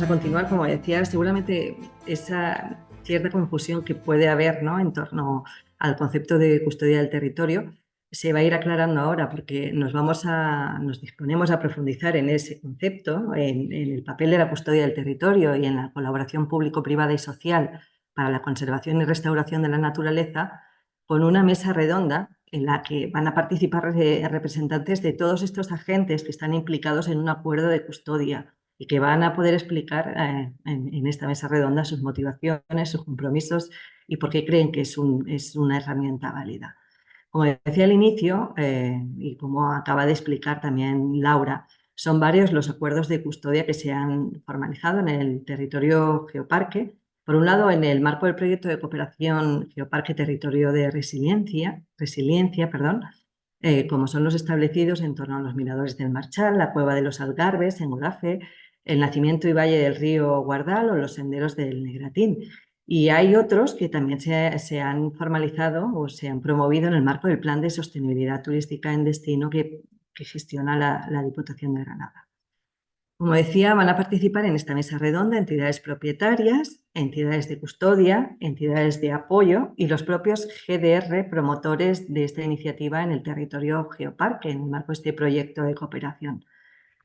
vamos a continuar. Como decía, seguramente esa cierta confusión que puede haber, ¿no?, en torno al concepto de custodia del territorio se va a ir aclarando ahora, porque nos disponemos a profundizar en ese concepto, en el papel de la custodia del territorio y en la colaboración público-privada y social para la conservación y restauración de la naturaleza, con una mesa redonda en la que van a participar representantes de todos estos agentes que están implicados en un acuerdo de custodia y que van a poder explicar en esta mesa redonda sus motivaciones, sus compromisos y por qué creen que es una herramienta válida. Como decía al inicio, y como acaba de explicar también Laura, son varios los acuerdos de custodia que se han formalizado en el territorio Geoparque. Por un lado, en el marco del proyecto de cooperación Geoparque Territorio de Resiliencia, perdón, como son los establecidos en torno a los miradores del Marchal, la Cueva de los Algarbes en Olafe, el nacimiento y valle del río Guardal o los senderos del Negratín. Y hay otros que también se han formalizado o se han promovido en el marco del Plan de Sostenibilidad Turística en Destino que gestiona la Diputación de Granada. Como decía, van a participar en esta mesa redonda entidades propietarias, entidades de custodia, entidades de apoyo y los propios GDR promotores de esta iniciativa en el territorio Geoparque, en el marco de este proyecto de cooperación.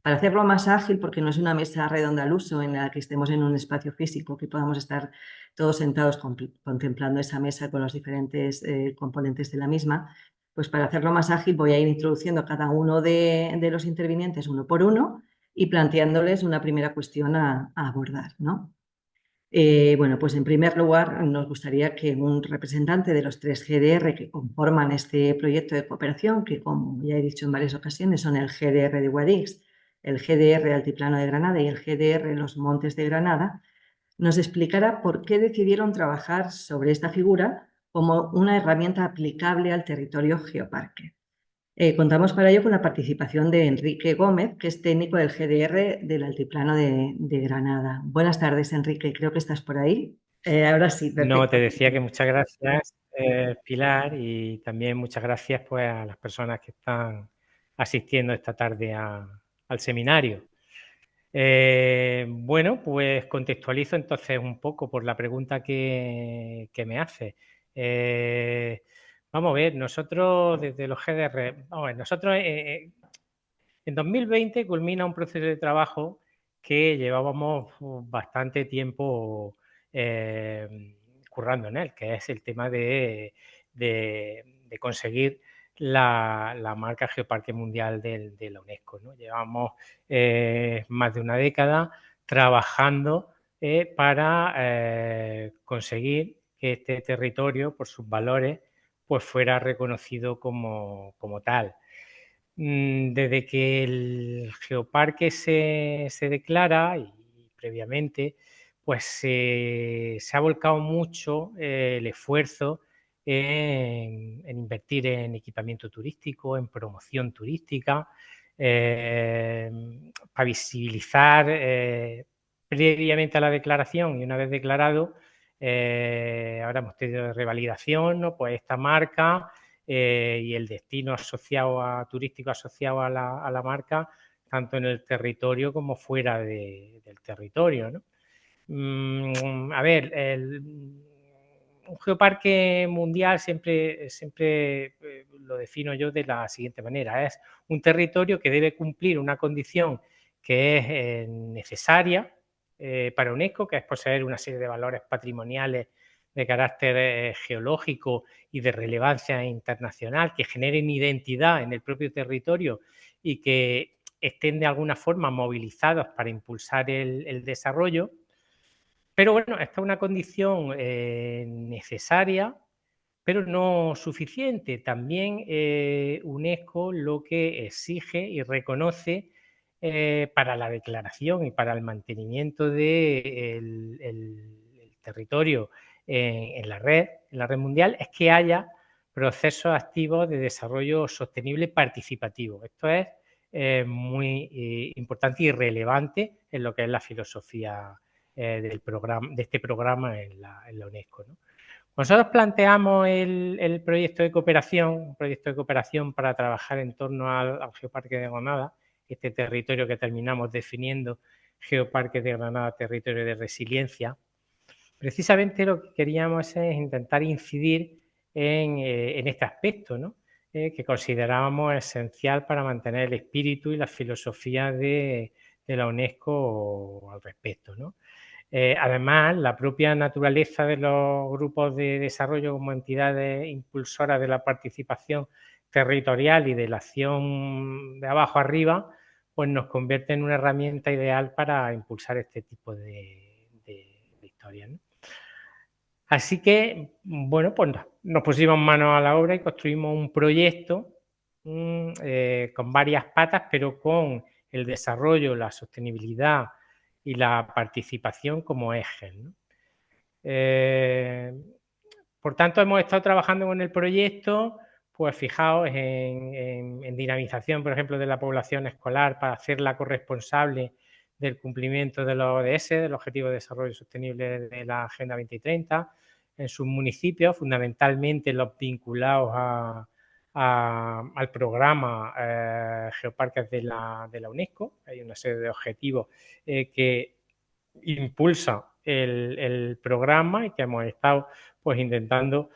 Para hacerlo más ágil, porque no es una mesa redonda al uso en la que estemos en un espacio físico, que podamos estar todos sentados contemplando esa mesa con los diferentes componentes de la misma, pues para hacerlo más ágil voy a ir introduciendo a cada uno de los intervinientes uno por uno y planteándoles una primera cuestión a abordar, ¿no? Bueno, pues en primer lugar nos gustaría que un representante de los 3 GDR que conforman este proyecto de cooperación, que como ya he dicho en varias ocasiones son el GDR de Guadix, el GDR Altiplano de Granada y el GDR Los Montes de Granada, nos explicara por qué decidieron trabajar sobre esta figura como una herramienta aplicable al territorio Geoparque. Contamos para ello con la participación de Enrique Gómez, que es técnico del GDR del Altiplano de Granada. Buenas tardes, Enrique, creo que estás por ahí. Ahora sí, No, te perfecto. decía que muchas gracias, Pilar, y también muchas gracias pues, a las personas que están asistiendo esta tarde al seminario. Bueno, pues contextualizo entonces un poco por la pregunta que me hace. Vamos a ver, nosotros desde los GDR, vamos a ver, nosotros en 2020 culmina un proceso de trabajo que llevábamos bastante tiempo currando en él, que es el tema de conseguir la marca Geoparque Mundial de la UNESCO, ¿no? Llevamos más de una década trabajando para conseguir que este territorio, por sus valores, pues fuera reconocido como tal. Desde que el geoparque se declara y previamente, pues se ha volcado mucho el esfuerzo en invertir en equipamiento turístico, en promoción turística, para visibilizar previamente a la declaración y una vez declarado, ahora hemos tenido revalidación, ¿no? Pues esta marca y el destino asociado turístico asociado a la marca, tanto en el territorio como fuera del territorio, ¿no? A ver, un geoparque mundial siempre lo defino yo de la siguiente manera. Es un territorio que debe cumplir una condición que es necesaria para UNESCO, que es poseer una serie de valores patrimoniales de carácter geológico y de relevancia internacional, que generen identidad en el propio territorio y que estén de alguna forma movilizados para impulsar el desarrollo. Pero bueno, esta es una condición necesaria, pero no suficiente. También UNESCO lo que exige y reconoce para la declaración y para el mantenimiento del el territorio en la red mundial, es que haya procesos activos de desarrollo sostenible participativo. Esto es muy importante y relevante en lo que es la filosofía de este programa en la UNESCO, ¿no? Nosotros planteamos el proyecto de cooperación, un proyecto de cooperación para trabajar en torno al Geoparque de Granada, este territorio que terminamos definiendo Geoparque de Granada Territorio de Resiliencia. Precisamente lo que queríamos es intentar incidir en este aspecto, ¿no? Que considerábamos esencial para mantener el espíritu y la filosofía de la UNESCO al respecto, ¿no? Además, la propia naturaleza de los grupos de desarrollo como entidades impulsoras de la participación territorial y de la acción de abajo arriba, pues nos convierte en una herramienta ideal para impulsar este tipo de historias, ¿no? Así que, bueno, pues nos pusimos manos a la obra y construimos un proyecto con varias patas, pero con el desarrollo, la sostenibilidad y la participación como ejes, ¿no? Eh, por tanto, hemos estado trabajando con el proyecto, pues fijaos en dinamización, por ejemplo, de la población escolar para hacerla corresponsable del cumplimiento de los ODS, del Objetivo de Desarrollo Sostenible de la Agenda 2030, en sus municipios, fundamentalmente los vinculados al programa Geoparques de la UNESCO. Hay una serie de objetivos que impulsa el programa y que hemos estado pues intentando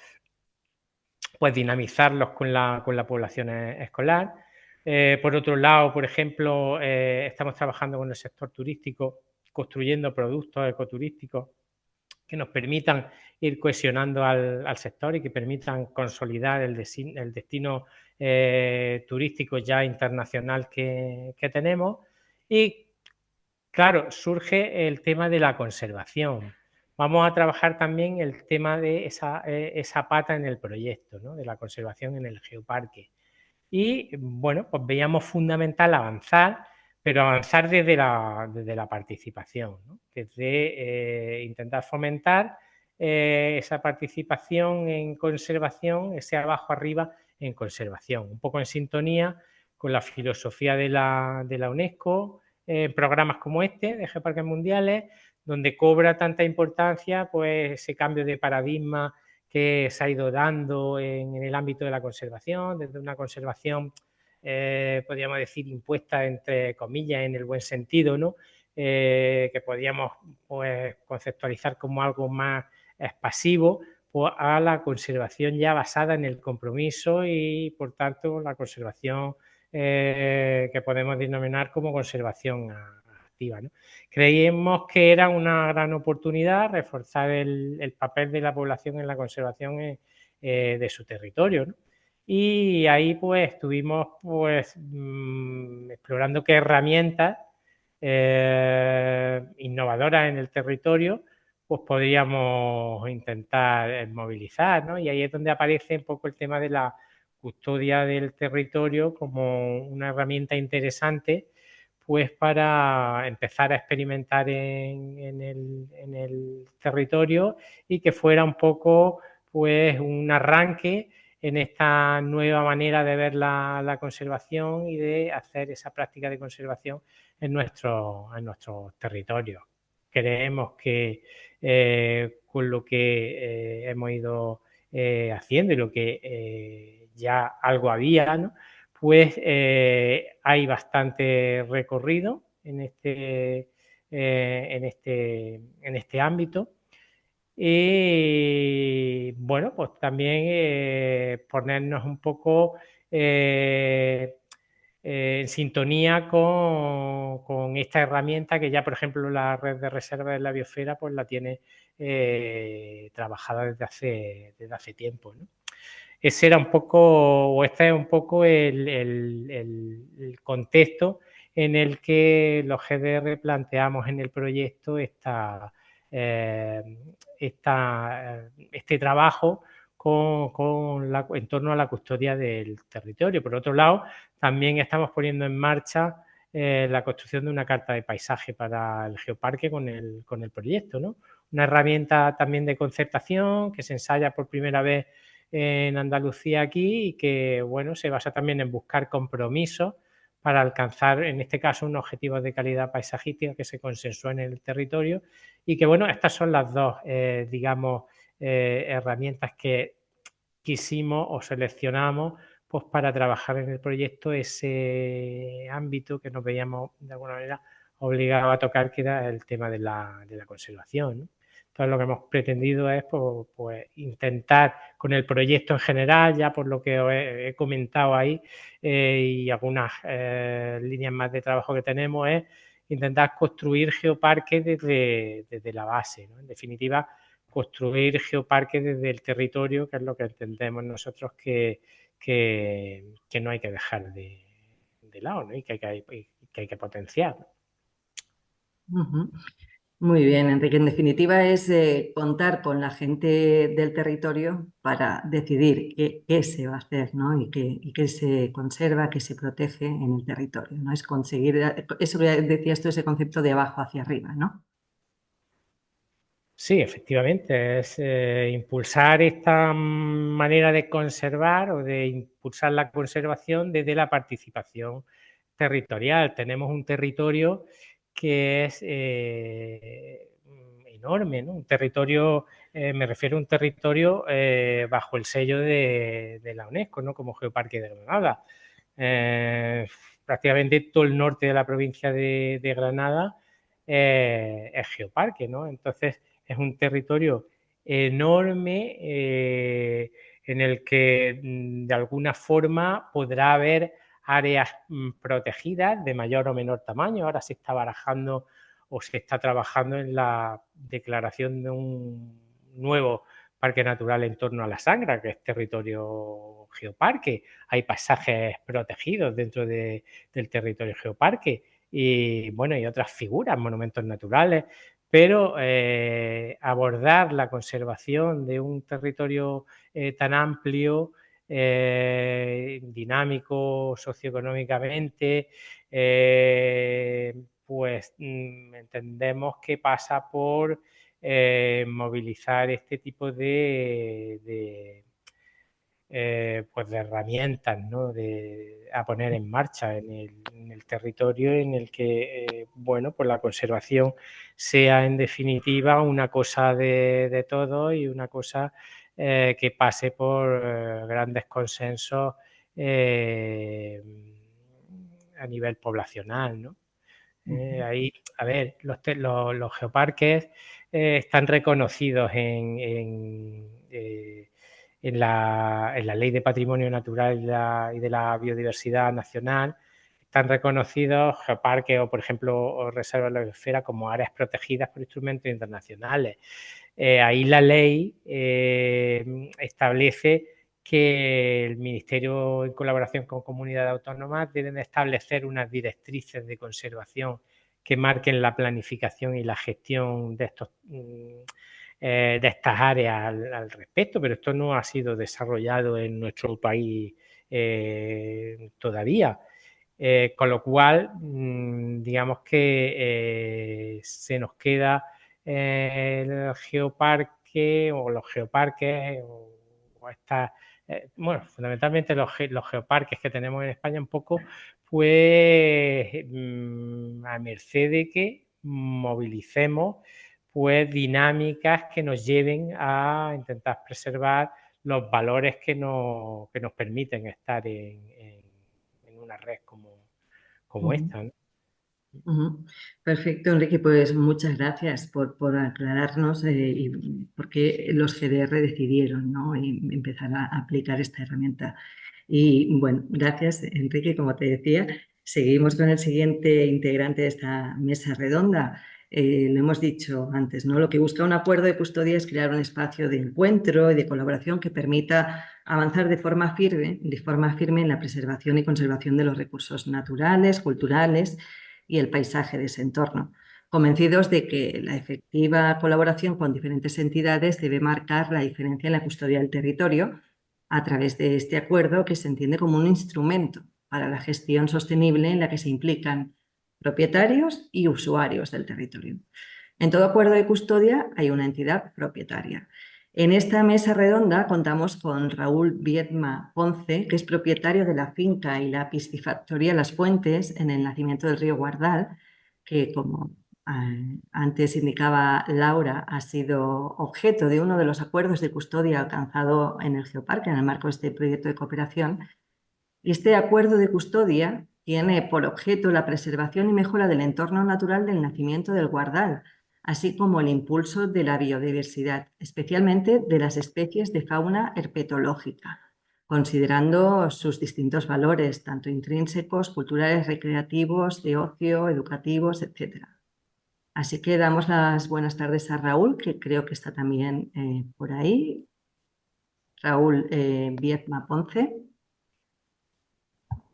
pues dinamizarlos con la población escolar. Por otro lado, por ejemplo, estamos trabajando con el sector turístico, construyendo productos ecoturísticos que nos permitan ir cohesionando al sector y que permitan consolidar el destino turístico ya internacional que tenemos. Y claro, surge el tema de la conservación. Vamos a trabajar también el tema de esa pata en el proyecto, ¿no? De la conservación en el geoparque. Y bueno, pues veíamos fundamental avanzar, pero avanzar desde la participación, ¿no? Desde intentar fomentar esa participación en conservación, ese abajo arriba en conservación, un poco en sintonía con la filosofía de la UNESCO, programas como este de Geoparques Mundiales, donde cobra tanta importancia pues ese cambio de paradigma que se ha ido dando en el ámbito de la conservación, desde una conservación, podríamos decir, impuesta entre comillas en el buen sentido, ¿no? Que podríamos pues, conceptualizar como algo más pasivo, pues, a la conservación ya basada en el compromiso y, por tanto, la conservación que podemos denominar como conservación activa, ¿no? Creíamos que era una gran oportunidad reforzar el papel de la población en la conservación de su territorio, ¿no? Y ahí pues estuvimos pues explorando qué herramientas innovadoras en el territorio pues podríamos intentar movilizar, ¿no? Y ahí es donde aparece un poco el tema de la custodia del territorio como una herramienta interesante pues para empezar a experimentar en el territorio y que fuera un poco pues un arranque en esta nueva manera de ver la conservación y de hacer esa práctica de conservación en nuestros territorios. Creemos que con lo que hemos ido haciendo y lo que ya algo había, ¿no? Pues hay bastante recorrido en este ámbito. Y bueno, pues también ponernos un poco en sintonía con esta herramienta que ya, por ejemplo, la red de reserva de la biosfera pues la tiene trabajada desde hace tiempo, ¿no? Ese era un poco, o este es un poco el contexto en el que los GDR planteamos en el proyecto este trabajo en torno a la custodia del territorio. Por otro lado, también estamos poniendo en marcha la construcción de una carta de paisaje para el geoparque con el proyecto, ¿no? Una herramienta también de concertación que se ensaya por primera vez en Andalucía aquí y que, bueno, se basa también en buscar compromisos para alcanzar, en este caso, unos objetivos de calidad paisajística que se consensúen en el territorio y que, bueno, estas son las dos, digamos, herramientas que quisimos o seleccionamos pues para trabajar en el proyecto ese ámbito que nos veíamos de alguna manera obligado a tocar, que era el tema de la conservación, ¿no? Entonces, lo que hemos pretendido es pues, intentar con el proyecto en general, ya por lo que os he comentado ahí, y algunas líneas más de trabajo que tenemos, es intentar construir geoparques desde la base, ¿no? En definitiva, construir geoparques desde el territorio, que es lo que entendemos nosotros que no hay que dejar de lado, ¿no? Y que hay que potenciar. Ujú. Muy bien, Enrique. En definitiva es contar con la gente del territorio para decidir qué se va a hacer, ¿no? Y qué se conserva, qué se protege en el territorio, ¿no? Es conseguir, eso que decías tú, ese concepto de abajo hacia arriba, ¿no? Sí, efectivamente, es impulsar esta manera de conservar o de impulsar la conservación desde la participación territorial. Tenemos un territorio que es enorme, ¿no? Un territorio, me refiero a un territorio bajo el sello de la UNESCO, ¿no? Como Geoparque de Granada. Prácticamente todo el norte de la provincia de Granada es geoparque, ¿no? Entonces, es un territorio enorme en el que de alguna forma podrá haber áreas protegidas de mayor o menor tamaño. Ahora se está barajando o se está trabajando en la declaración de un nuevo parque natural en torno a la Sangra, que es territorio geoparque. Hay pasajes protegidos dentro del territorio geoparque y, bueno, y otras figuras, monumentos naturales, pero abordar la conservación de un territorio tan amplio, dinámico socioeconómicamente, pues entendemos que pasa por movilizar este tipo pues de herramientas, ¿no? A poner en marcha en el territorio en el que, bueno, pues la conservación sea en definitiva una cosa de todo y una cosa que pase por grandes consensos eh, a nivel poblacional, ¿no? Ahí, a ver, los geoparques están reconocidos en la Ley de Patrimonio Natural y de la Biodiversidad Nacional. Están reconocidos geoparques o, por ejemplo, o reservas de la biosfera como áreas protegidas por instrumentos internacionales. Ahí la ley establece que el Ministerio, en colaboración con comunidades autónomas, deben establecer unas directrices de conservación que marquen la planificación y la gestión de estas áreas al respecto, pero esto no ha sido desarrollado en nuestro país todavía. Con lo cual, digamos que se nos queda el geoparque o los geoparques o estas, bueno, fundamentalmente los geoparques que tenemos en España un poco, pues a merced de que movilicemos pues dinámicas que nos lleven a intentar preservar los valores que nos permiten estar en una red como Ujú. esta, ¿no? Ujú. Perfecto, Enrique, pues muchas gracias por aclararnos y por qué los GDR decidieron, ¿no? Y empezar a aplicar esta herramienta. Y bueno, gracias, Enrique, como te decía. Seguimos con el siguiente integrante de esta mesa redonda. Lo hemos dicho antes, ¿no? Lo que busca un acuerdo de custodia es crear un espacio de encuentro y de colaboración que permita avanzar de forma firme en la preservación y conservación de los recursos naturales, culturales y el paisaje de ese entorno, convencidos de que la efectiva colaboración con diferentes entidades debe marcar la diferencia en la custodia del territorio a través de este acuerdo que se entiende como un instrumento para la gestión sostenible en la que se implican propietarios y usuarios del territorio. En todo acuerdo de custodia hay una entidad propietaria. En esta mesa redonda contamos con Raúl Viedma Ponce, que es propietario de la finca y la piscifactoría Las Fuentes en el nacimiento del río Guardal, que como antes indicaba Laura, ha sido objeto de uno de los acuerdos de custodia alcanzado en el Geoparque en el marco de este proyecto de cooperación. Y este acuerdo de custodia tiene por objeto la preservación y mejora del entorno natural del nacimiento del Guardal, así como el impulso de la biodiversidad, especialmente de las especies de fauna herpetológica, considerando sus distintos valores, tanto intrínsecos, culturales, recreativos, de ocio, educativos, etc. Así que damos las buenas tardes a Raúl, que creo que está también por ahí. Raúl Viezma Ponce.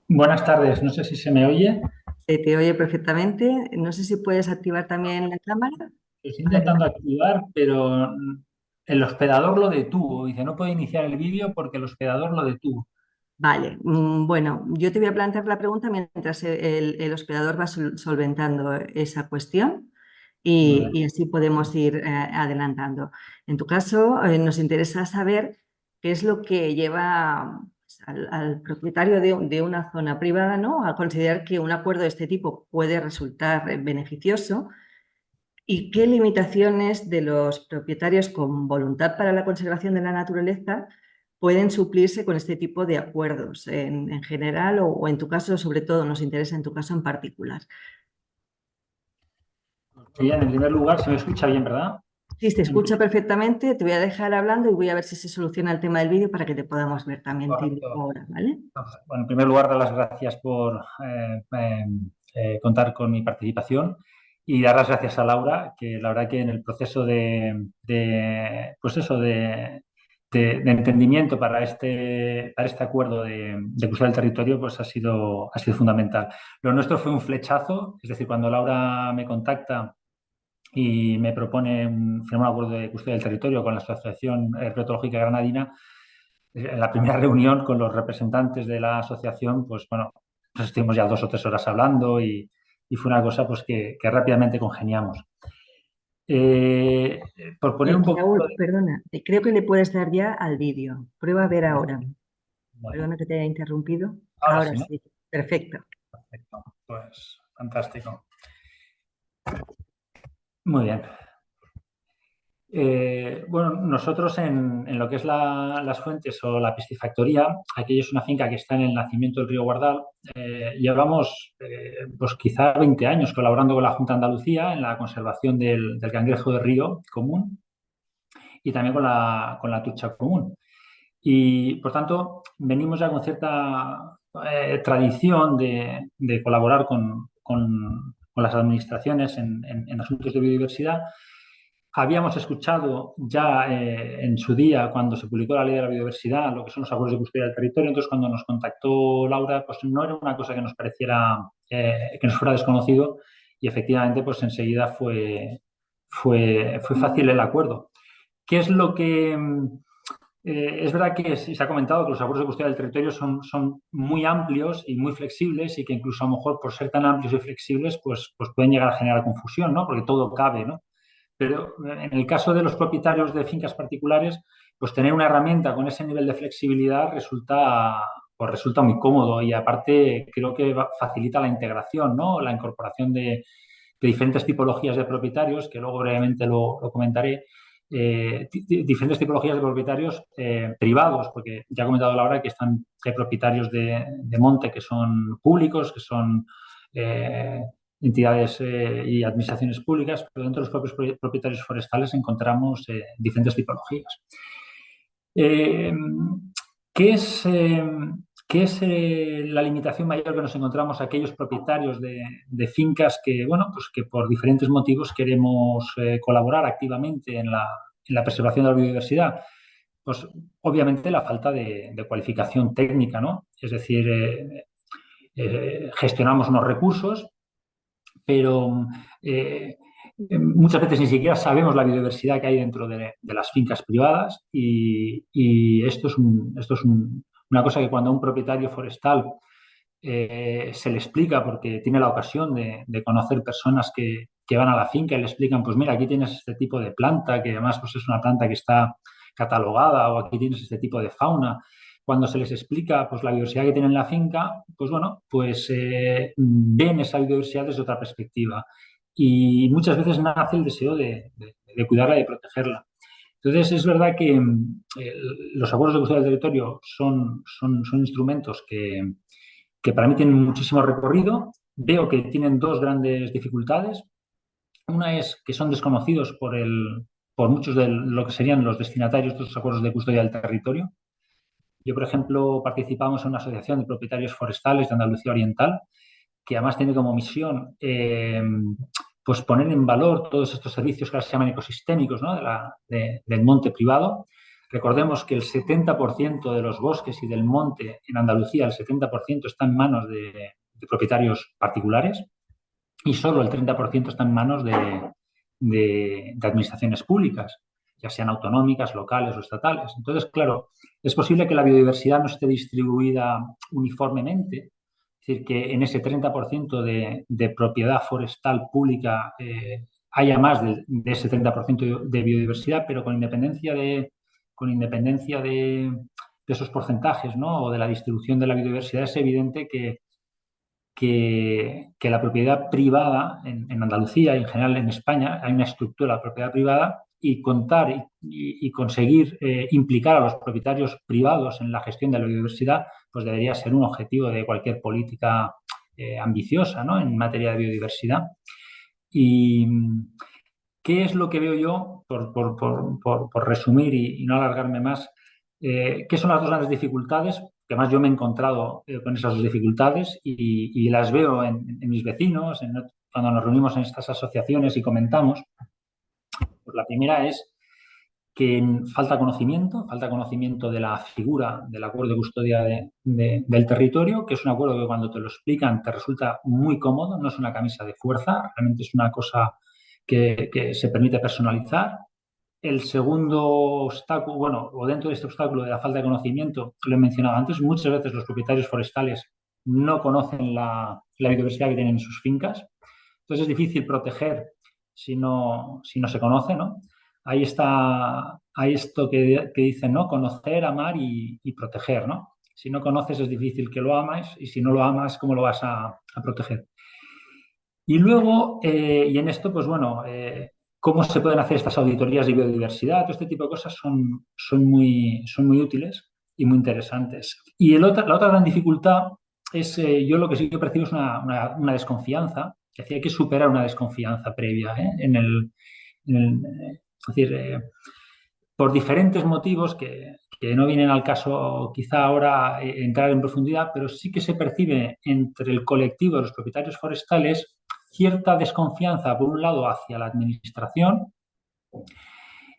Buenas tardes, no sé si se me oye. Se te oye perfectamente. No sé si puedes activar también la cámara. Lo estoy intentando activar, pero el hospedador lo detuvo. Dice, no puedo iniciar el vídeo porque el hospedador lo detuvo. Vale, bueno, yo te voy a plantear la pregunta mientras el hospedador va solventando esa cuestión y así podemos ir adelantando. En tu caso, nos interesa saber qué es lo que lleva pues, al propietario de una zona privada, ¿no?, a considerar que un acuerdo de este tipo puede resultar beneficioso. ¿Y qué limitaciones de los propietarios con voluntad para la conservación de la naturaleza pueden suplirse con este tipo de acuerdos en general o en tu caso, sobre todo, nos interesa en tu caso en particular? Bien, en primer lugar, se me escucha bien, ¿verdad? Sí, te escucha perfectamente. Te voy a dejar hablando y voy a ver si se soluciona el tema del vídeo para que te podamos ver también. Te indico Correcto. ahora, ¿vale? Bueno, en primer lugar, dar las gracias por contar con mi participación y dar las gracias a Laura, que la verdad que en el proceso pues eso, de entendimiento para este acuerdo de custodia del territorio, pues ha sido fundamental. Lo nuestro fue un flechazo, es decir, cuando Laura me contacta y me propone firmar un acuerdo de custodia del territorio con la Asociación Herpetológica Granadina, en la primera reunión con los representantes de la asociación, pues bueno, pues estuvimos ya 2 o 3 horas hablando y fue una cosa pues que rápidamente congeniamos. Por poner un poco Raúl, perdona, creo que le puedes dar ya al vídeo. Prueba a ver ahora. Vale. Perdona que te haya interrumpido. Ahora Ahora sí, ¿no? sí, perfecto. Perfecto. Pues fantástico. Muy bien. Bueno, nosotros en lo que es las fuentes o la piscifactoría, aquello es una finca que está en el nacimiento del río Guardal. Llevamos pues quizá 20 años colaborando con la Junta de Andalucía en la conservación del cangrejo de río común y también con la trucha común. Y por tanto, venimos ya con cierta tradición de colaborar con las administraciones en asuntos de biodiversidad. Habíamos escuchado ya en su día, cuando se publicó la Ley de la Biodiversidad, lo que son los acuerdos de custodia del territorio. Entonces, cuando nos contactó Laura, pues no era una cosa que nos pareciera, que nos fuera desconocido y efectivamente, pues enseguida fue fácil el acuerdo. ¿Qué es lo que...? Es verdad que se ha comentado que los acuerdos de custodia del territorio son muy amplios y muy flexibles y que incluso a lo mejor por ser tan amplios y flexibles, pues pueden llegar a generar confusión, ¿no? Porque todo cabe, ¿no? Pero en el caso de los propietarios de fincas particulares, pues tener una herramienta con ese nivel de flexibilidad resulta muy cómodo y aparte creo que facilita la integración, ¿no? La incorporación de diferentes tipologías de propietarios, que luego brevemente lo comentaré, diferentes tipologías de propietarios privados, porque ya he comentado Laura que hay propietarios de monte que son públicos, que son entidades y administraciones públicas, pero dentro de los propios propietarios forestales encontramos diferentes tipologías. Eh, ¿Qué es, qué es la limitación mayor que nos encontramos aquellos propietarios de fincas que, bueno, pues que por diferentes motivos queremos colaborar activamente en la preservación de la biodiversidad? Pues obviamente la falta de cualificación técnica, ¿no? Es decir, gestionamos unos recursos, pero muchas veces ni siquiera sabemos la biodiversidad que hay dentro de las fincas privadas y esto es una cosa que cuando a un propietario forestal se le explica, porque tiene la ocasión de conocer personas que van a la finca y le explican, pues mira, aquí tienes este tipo de planta, que además pues, es una planta que está catalogada, o aquí tienes este tipo de fauna. Cuando se les explica pues, la biodiversidad que tiene en la finca, pues bueno, pues ven esa biodiversidad desde otra perspectiva. Y muchas veces nace el deseo de cuidarla y de protegerla. Entonces, es verdad que los acuerdos de custodia del territorio son instrumentos que que para mí tienen muchísimo recorrido. Veo que tienen dos grandes dificultades. Una es que son desconocidos por muchos de lo que serían los destinatarios de estos acuerdos de custodia del territorio. Yo, por ejemplo, participamos en una asociación de propietarios forestales de Andalucía Oriental, que además tiene como misión pues poner en valor todos estos servicios que ahora se llaman ecosistémicos, ¿no? Del monte privado. Recordemos que el 70% de los bosques y del monte en Andalucía, el 70% está en manos de propietarios particulares y solo el 30% está en manos de administraciones públicas, ya sean autonómicas, locales o estatales. Entonces, claro, es posible que la biodiversidad no esté distribuida uniformemente, es decir, que en ese 30% de propiedad forestal pública haya más de ese 30% de biodiversidad, pero con independencia de esos porcentajes, ¿no? O de la distribución de la biodiversidad, es evidente que la propiedad privada en Andalucía y en general en España hay una estructura de propiedad privada y contar y conseguir implicar a los propietarios privados en la gestión de la biodiversidad pues debería ser un objetivo de cualquier política ambiciosa, ¿no? En materia de biodiversidad. ¿Y qué es lo que veo yo, por resumir y no alargarme más? ¿Qué son las dos grandes dificultades? Que además yo me he encontrado con esas dos dificultades y las veo en mis vecinos, cuando nos reunimos en estas asociaciones y comentamos. Pues la primera es que falta conocimiento de la figura del acuerdo de custodia del territorio, que es un acuerdo que cuando te lo explican te resulta muy cómodo, no es una camisa de fuerza, realmente es una cosa que se permite personalizar. El segundo obstáculo, bueno, o dentro de este obstáculo de la falta de conocimiento, lo he mencionado antes, muchas veces los propietarios forestales no conocen la biodiversidad que tienen en sus fincas. Entonces es difícil proteger si no se conoce, ¿no? Ahí está, hay esto que dicen, ¿no? Conocer, amar y proteger, ¿no? Si no conoces es difícil que lo ames y si no lo amas, ¿cómo lo vas a proteger? Y luego, y en esto, pues bueno, cómo se pueden hacer estas auditorías de biodiversidad, todo este tipo de cosas son muy útiles y muy interesantes. Y la otra gran dificultad es, yo lo que sí que percibo es una desconfianza, es decir, hay que superar una desconfianza previa, es decir, por diferentes motivos que no vienen al caso quizá ahora entrar en profundidad, pero sí que se percibe entre el colectivo de los propietarios forestales cierta desconfianza, por un lado, hacia la administración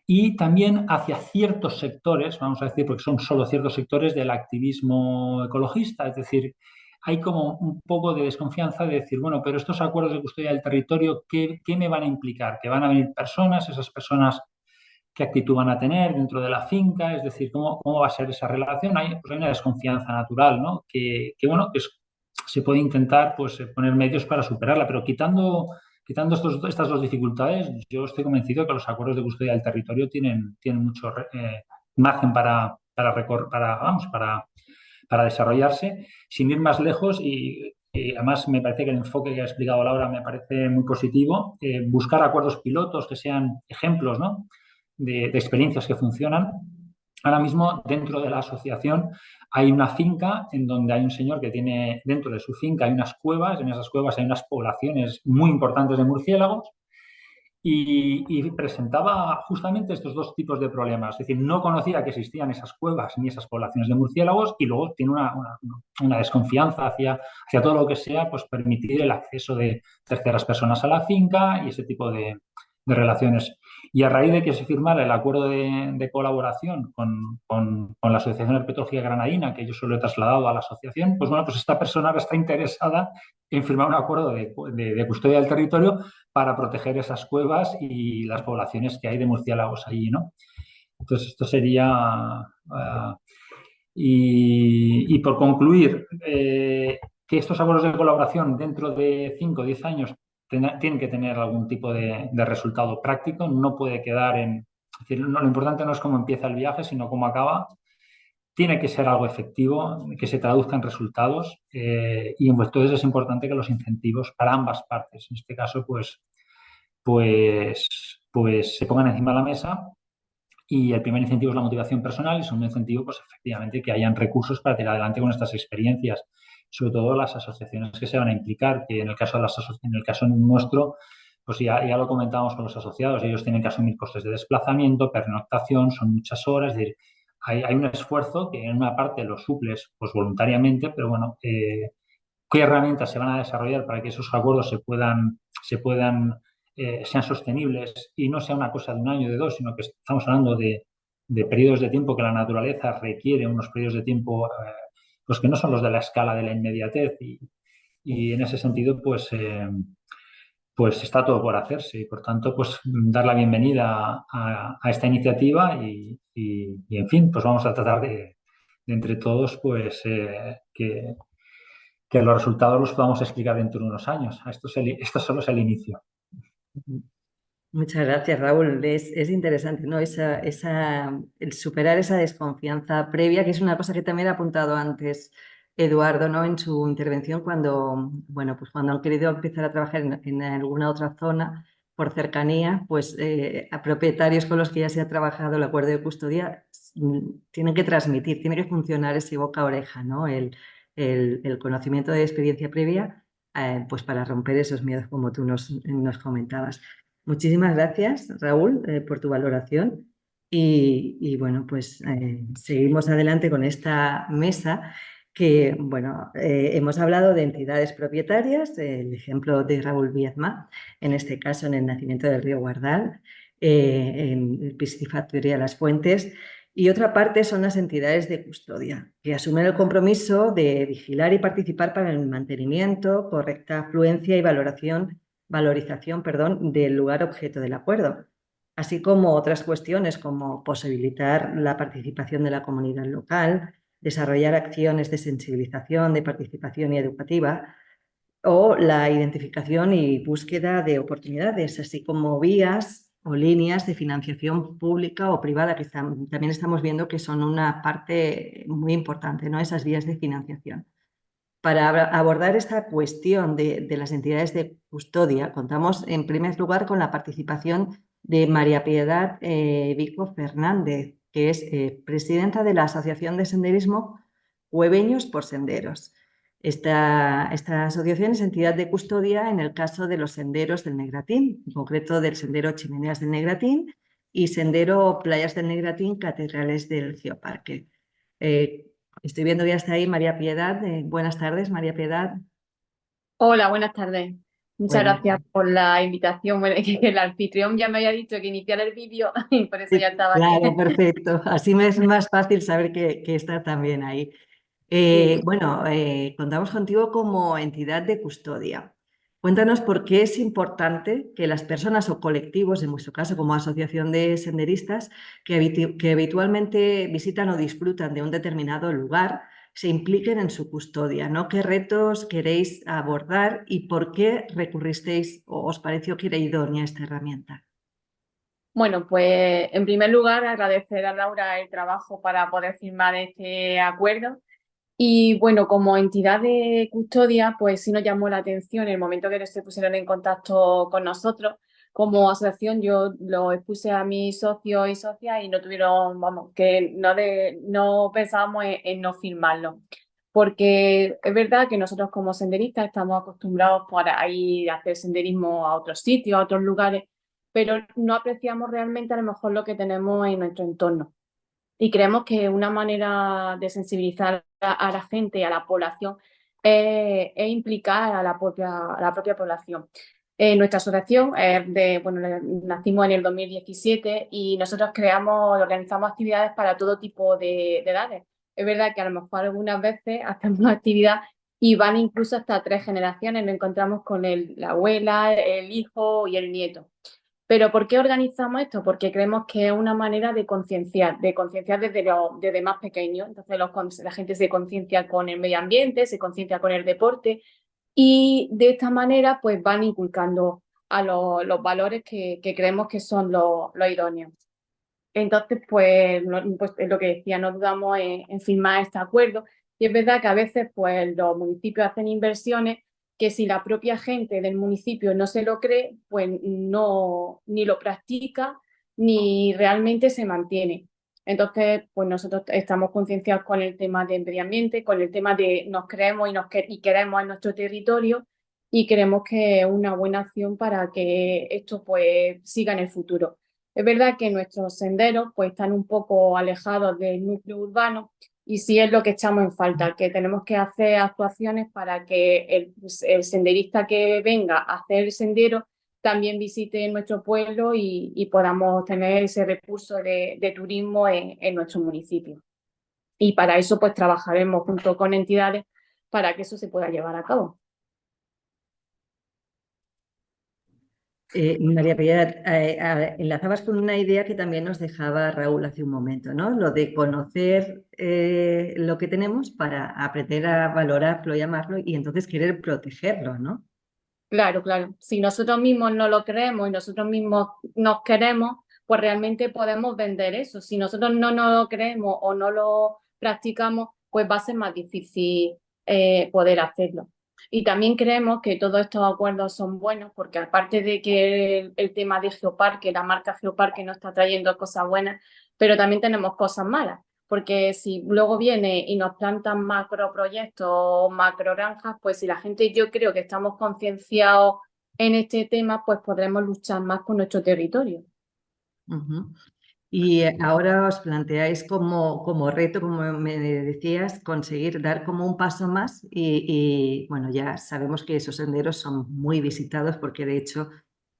y también hacia ciertos sectores, vamos a decir, porque son solo ciertos sectores del activismo ecologista. Es decir, hay como un poco de desconfianza de decir, bueno, pero estos acuerdos de custodia del territorio, ¿qué me van a implicar? ¿Que van a venir personas, esas personas qué actitud van a tener dentro de la finca? Es decir, ¿cómo va a ser esa relación? Hay una desconfianza natural, ¿no? Bueno, se puede intentar pues, poner medios para superarla, pero quitando estas dos dificultades, yo estoy convencido que los acuerdos de custodia del territorio tienen mucho margen para desarrollarse, sin ir más lejos y además me parece que el enfoque que ha explicado Laura me parece muy positivo, buscar acuerdos pilotos que sean ejemplos, ¿no? de experiencias que funcionan. Ahora mismo, dentro de la asociación, hay una finca en donde hay un señor que tiene, dentro de su finca hay unas cuevas, en esas cuevas hay unas poblaciones muy importantes de murciélagos y presentaba justamente estos dos tipos de problemas. Es decir, no conocía que existían esas cuevas ni esas poblaciones de murciélagos y luego tiene una desconfianza hacia todo lo que sea, pues permitir el acceso de terceras personas a la finca y ese tipo de relaciones. Y a raíz de que se firmara el acuerdo de colaboración con la Asociación Herpetológica Granadina, que yo solo he trasladado a la asociación, pues bueno, pues esta persona ahora está interesada en firmar un acuerdo de custodia del territorio para proteger esas cuevas y las poblaciones que hay de murciélagos allí, ¿no? Entonces, esto sería... y por concluir, que estos acuerdos de colaboración dentro de 5 o 10 años tienen que tener algún tipo de resultado práctico, no puede quedar en... Es decir, lo importante no es cómo empieza el viaje, sino cómo acaba. Tiene que ser algo efectivo, que se traduzca en resultados y entonces es importante que los incentivos para ambas partes, en este caso, pues se pongan encima de la mesa. Y el primer incentivo es la motivación personal y el segundo incentivo, pues efectivamente, que hayan recursos para tirar adelante con estas experiencias. sobre todo las asociaciones que se van a implicar, que en el caso en el caso nuestro, pues ya lo comentamos con los asociados, ellos tienen que asumir costes de desplazamiento, pernoctación, son muchas horas, es decir, hay un esfuerzo que en una parte lo suples pues voluntariamente, pero bueno, qué herramientas se van a desarrollar para que esos acuerdos sean sostenibles y no sea una cosa de un año o de dos, sino que estamos hablando de periodos de tiempo que la naturaleza requiere, unos periodos de tiempo pues que no son los de la escala de la inmediatez y en ese sentido pues está todo por hacerse y por tanto pues dar la bienvenida a esta iniciativa en fin, pues vamos a tratar de entre todos pues que los resultados los podamos explicar dentro de unos años. Esto solo es el inicio. Muchas gracias, Raúl. Es interesante, ¿no? El superar esa desconfianza previa, que es una cosa que también ha apuntado antes Eduardo, ¿no? En su intervención, bueno, pues cuando han querido empezar a trabajar en alguna otra zona por cercanía, pues a propietarios con los que ya se ha trabajado el acuerdo de custodia tienen que transmitir, tiene que funcionar ese boca a oreja, ¿no? El conocimiento de experiencia previa, pues para romper esos miedos, como tú nos comentabas. Muchísimas gracias, Raúl, por tu valoración. Bueno, pues seguimos adelante con esta mesa que, bueno, hemos hablado de entidades propietarias, el ejemplo de Raúl Viezma, en este caso en el nacimiento del río Guardal, en Piscifactoría Las Fuentes, y otra parte son las entidades de custodia, que asumen el compromiso de vigilar y participar para el mantenimiento, correcta afluencia y valorización, del lugar objeto del acuerdo, así como otras cuestiones como posibilitar la participación de la comunidad local, desarrollar acciones de sensibilización, de participación y educativa, o la identificación y búsqueda de oportunidades, así como vías o líneas de financiación pública o privada, que también estamos viendo que son una parte muy importante, ¿no? Esas vías de financiación. Para abordar esta cuestión de las entidades de custodia, contamos en primer lugar con la participación de María Piedad Vico Fernández, que es presidenta de la Asociación de Senderismo Hueveños por Senderos. Esta asociación es entidad de custodia en el caso de los senderos del Negratín, en concreto del sendero Chimeneas del Negratín y sendero Playas del Negratín, Catedrales del Geoparque. Estoy viendo que ya está ahí María Piedad. Buenas tardes, María Piedad. Hola, buenas tardes. Muchas Buenas gracias por la invitación. Bueno, que el anfitrión ya me había dicho que iniciara el vídeo y por eso ya tardes. estaba aquí. Claro, perfecto. Así me es más fácil saber que está también ahí. Sí. Bueno, contamos contigo como entidad de custodia. Cuéntanos por qué es importante que las personas o colectivos, en vuestro caso como asociación de senderistas, que habitualmente visitan o disfrutan de un determinado lugar, se impliquen en su custodia, ¿no? ¿Qué retos queréis abordar y por qué recurristeis o os pareció que era idónea esta herramienta? Bueno, pues en primer lugar agradecer a Laura el trabajo para poder firmar este acuerdo. Y bueno, como entidad de custodia, pues sí nos llamó la atención en el momento que se pusieron en contacto con nosotros. Como asociación yo lo expuse a mis socios y socias y no tuvieron, vamos, que no pensábamos en no firmarlo. Porque es verdad que nosotros como senderistas estamos acostumbrados a ir a hacer senderismo a otros sitios, a otros lugares, pero no apreciamos realmente a lo mejor lo que tenemos en nuestro entorno. Y creemos que una manera de sensibilizar a la gente, a la población, es implicar a la propia población. Nuestra asociación nacimos en el 2017 y nosotros organizamos actividades para todo tipo de edades. Es verdad que a lo mejor algunas veces hacemos una actividad y van incluso hasta 3 generaciones. Nos encontramos con la abuela, el hijo y el nieto. Pero ¿por qué organizamos esto? Porque creemos que es una manera de concienciar desde más pequeños. Entonces la gente se conciencia con el medio ambiente, se conciencia con el deporte y de esta manera pues van inculcando a los valores que creemos que son los idóneos. Entonces, pues es lo que decía, no dudamos en firmar este acuerdo. Y es verdad que a veces pues los municipios hacen inversiones que si la propia gente del municipio no se lo cree, pues no, ni lo practica ni realmente se mantiene. Entonces, pues nosotros estamos concienciados con el tema del medio ambiente, con el tema de nos creemos y queremos en nuestro territorio y creemos que es una buena acción para que esto pues siga en el futuro. Es verdad que nuestros senderos pues están un poco alejados del núcleo urbano y sí es lo que echamos en falta, que tenemos que hacer actuaciones para que el senderista que venga a hacer el sendero también visite nuestro pueblo y podamos tener ese recurso de turismo en nuestro municipio. Y para eso pues trabajaremos junto con entidades para que eso se pueda llevar a cabo. María Piedad, enlazabas con una idea que también nos dejaba Raúl hace un momento, ¿no? Lo de conocer lo que tenemos para aprender a valorarlo y amarlo y entonces querer protegerlo, ¿no? Claro, claro. Si nosotros mismos no lo creemos y nosotros mismos nos queremos, pues realmente podemos vender eso. Si nosotros no nos lo creemos o no lo practicamos, pues va a ser más difícil poder hacerlo. Y también creemos que todos estos acuerdos son buenos porque aparte de que el tema de Geoparque, la marca Geoparque nos está trayendo cosas buenas, pero también tenemos cosas malas porque si luego viene y nos plantan macroproyectos o macrogranjas, pues si la gente yo creo que estamos concienciados en este tema, pues podremos luchar más por nuestro territorio. Ujú. Y ahora os planteáis como reto, como me decías, conseguir dar como un paso más bueno, ya sabemos que esos senderos son muy visitados porque de hecho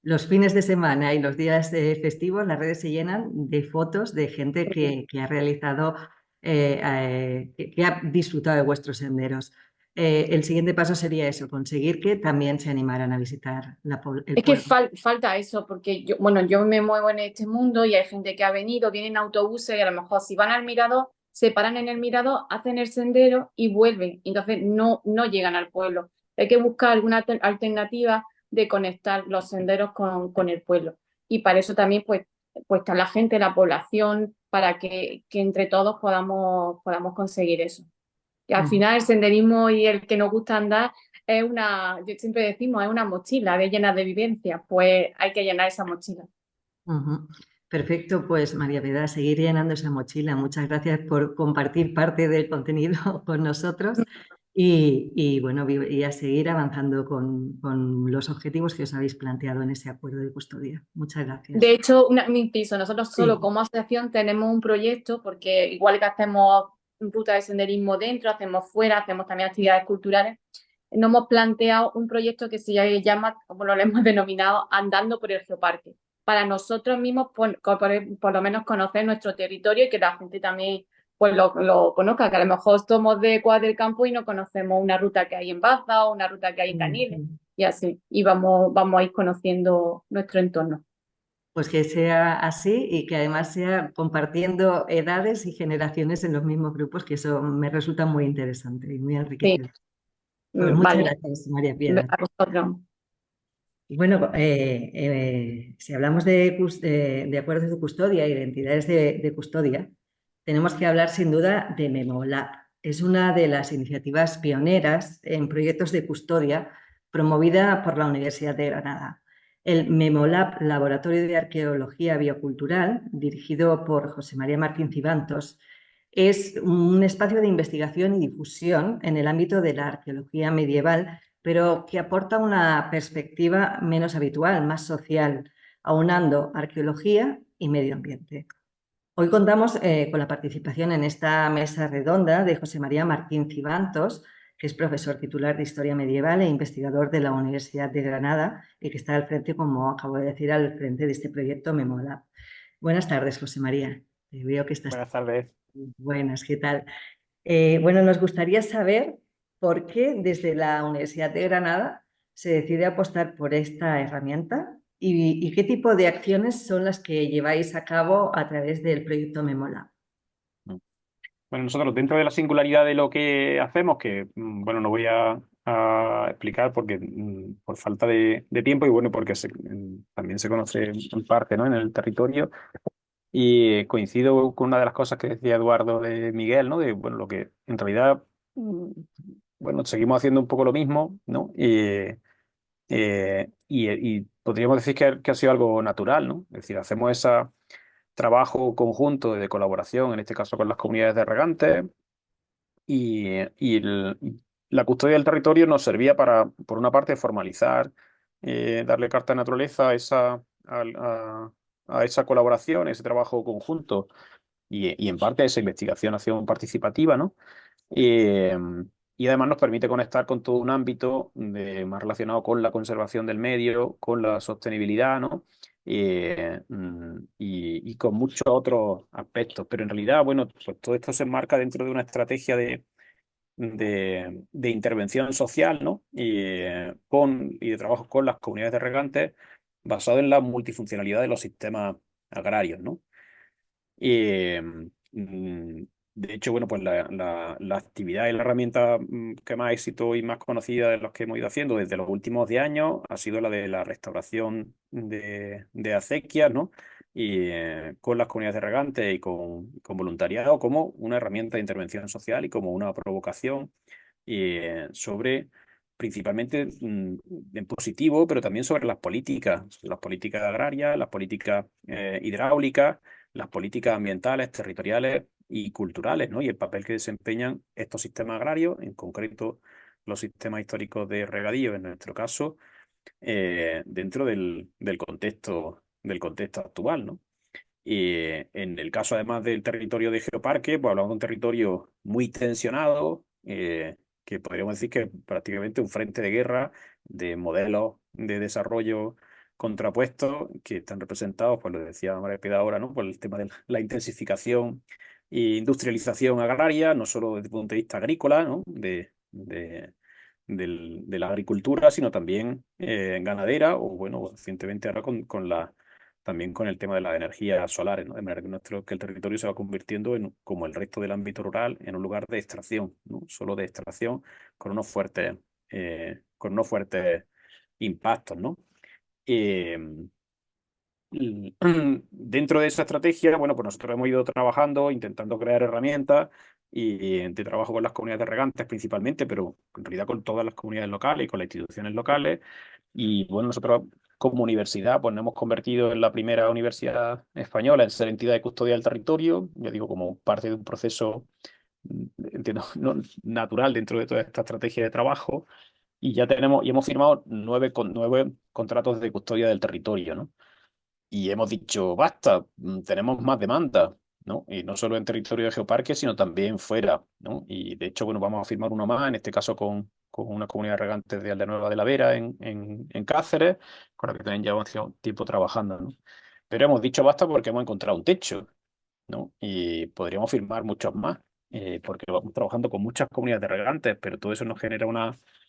los fines de semana y los días festivos las redes se llenan de fotos de gente que ha realizado, que ha disfrutado de vuestros senderos. El siguiente paso sería eso, conseguir que también se animaran a visitar el Es que pueblo. falta eso, porque yo me muevo en este mundo y hay gente que ha venido, vienen autobuses y a lo mejor si van al mirador, se paran en el mirador, hacen el sendero y vuelven. Entonces no llegan al pueblo. Hay que buscar alguna alternativa de conectar los senderos con el pueblo. Y para eso también pues está la gente, la población, para que entre todos podamos conseguir eso. Y al final el senderismo y el que nos gusta andar es yo siempre decimos, es una mochila de llena de vivencias, pues hay que llenar esa mochila. Ujú. Perfecto, pues María Piedad, seguir llenando esa mochila. Muchas gracias por compartir parte del contenido con nosotros bueno, y a seguir avanzando con los objetivos que os habéis planteado en ese acuerdo de custodia. Muchas gracias. De hecho, mi inciso, nosotros solo Sí. como asociación tenemos un proyecto, porque igual que hacemos ruta de senderismo dentro, hacemos fuera, hacemos también actividades culturales, nos hemos planteado un proyecto que se llama, como lo hemos denominado, Andando por el Geoparque. Para nosotros mismos, por lo menos conocer nuestro territorio y que la gente también pues lo conozca, que a lo mejor somos de Cuadra del Campo y no conocemos una ruta que hay en Baza o una ruta que hay en Caniles, y así, y vamos a ir conociendo nuestro entorno. Pues que sea así y que además sea compartiendo edades y generaciones en los mismos grupos, que eso me resulta muy interesante y muy Sí, enriquecedor. Pues muchas vale, gracias, María Piedad. a vosotros. Bueno, si hablamos de acuerdos de custodia y de entidades de custodia, tenemos que hablar sin duda de Memolab. Es una de las iniciativas pioneras en proyectos de custodia promovida por la Universidad de Granada. El Memolab, Laboratorio de Arqueología Biocultural, dirigido por José María Martín Cibantos, es un espacio de investigación y difusión en el ámbito de la arqueología medieval, pero que aporta una perspectiva menos habitual, más social, aunando arqueología y medio ambiente. Hoy contamos con la participación en esta mesa redonda de José María Martín Cibantos, que es profesor titular de Historia Medieval e investigador de la Universidad de Granada y que está al frente, como acabo de decir, al frente de este proyecto Memolab. Buenas tardes, José María. Veo que estás... Buenas tardes. Buenas, ¿qué tal? Bueno, nos gustaría saber por qué desde la Universidad de Granada se decide apostar por esta herramienta y qué tipo de acciones son las que lleváis a cabo a través del proyecto Memolab. Bueno, nosotros dentro de la singularidad de lo que hacemos, que bueno, no voy a explicar porque por falta de tiempo y bueno, porque también se conoce en parte, ¿no? En el territorio. Y coincido con una de las cosas que decía Eduardo de Miguel, ¿no? De bueno, lo que en realidad, bueno, seguimos haciendo un poco lo mismo, ¿no? Y podríamos decir que ha sido algo natural, ¿no? Es decir, hacemos trabajo conjunto de colaboración, en este caso con las comunidades de regantes, y la custodia del territorio nos servía para, por una parte, formalizar, darle carta de naturaleza a esa colaboración, ese trabajo conjunto y en parte a esa investigación participativa, ¿no? Eh, y además nos permite conectar con todo un ámbito más relacionado con la conservación del medio, con la sostenibilidad, ¿no? Y con muchos otros aspectos. Pero en realidad, bueno, pues todo esto se enmarca dentro de una estrategia de intervención social, ¿no? Y de trabajo con las comunidades de regantes basado en la multifuncionalidad de los sistemas agrarios, ¿no? Y, de hecho, bueno, pues la actividad y la herramienta que más éxito y más conocida de los que hemos ido haciendo desde los últimos 10 años ha sido la de la restauración de acequias, ¿no? Y con las comunidades de regantes y con voluntariado como una herramienta de intervención social y como una provocación sobre principalmente en positivo, pero también sobre las políticas agrarias, las políticas hidráulicas, las políticas ambientales, territoriales y culturales, ¿no? Y el papel que desempeñan estos sistemas agrarios, en concreto los sistemas históricos de regadío, en nuestro caso, dentro del contexto actual, ¿no? Y en el caso además del territorio de Geoparque, pues hablamos de un territorio muy tensionado, que podríamos decir que prácticamente un frente de guerra de modelos de desarrollo contrapuestos que están representados, pues lo decía María Pida ahora, ¿no? Por el tema de la intensificación e industrialización agraria, no solo desde el punto de vista agrícola, ¿no? De la agricultura, sino también ganadera, o bueno, recientemente ahora también con el tema de las energías solares, ¿no? De manera que el territorio se va convirtiendo en, como el resto del ámbito rural, en un lugar de extracción, ¿no? Solo de extracción, con unos fuertes impactos, ¿no? Eh, Dentro de esa estrategia, bueno, pues nosotros hemos ido trabajando, intentando crear herramientas y de trabajo con las comunidades de regantes principalmente, pero en realidad con todas las comunidades locales y con las instituciones locales. Y bueno, nosotros como universidad pues nos hemos convertido en la primera universidad española en ser entidad de custodia del territorio, ya digo, como parte de un proceso, entiendo, no, natural dentro de toda esta estrategia de trabajo. Y ya tenemos, y hemos firmado 9 contratos de custodia del territorio, ¿no? Y hemos dicho, basta, tenemos más demanda, ¿no? Y no solo en territorio de Geoparque, sino también fuera, ¿no? Y de hecho, bueno, vamos a firmar uno más, en este caso con una comunidad de regantes de Aldeanueva de la Vera en Cáceres, con la que también llevamos tiempo trabajando, ¿no? Pero hemos dicho basta porque hemos encontrado un techo, ¿no? Y podríamos firmar muchos más, porque vamos trabajando con muchas comunidades de regantes, pero todo eso nos genera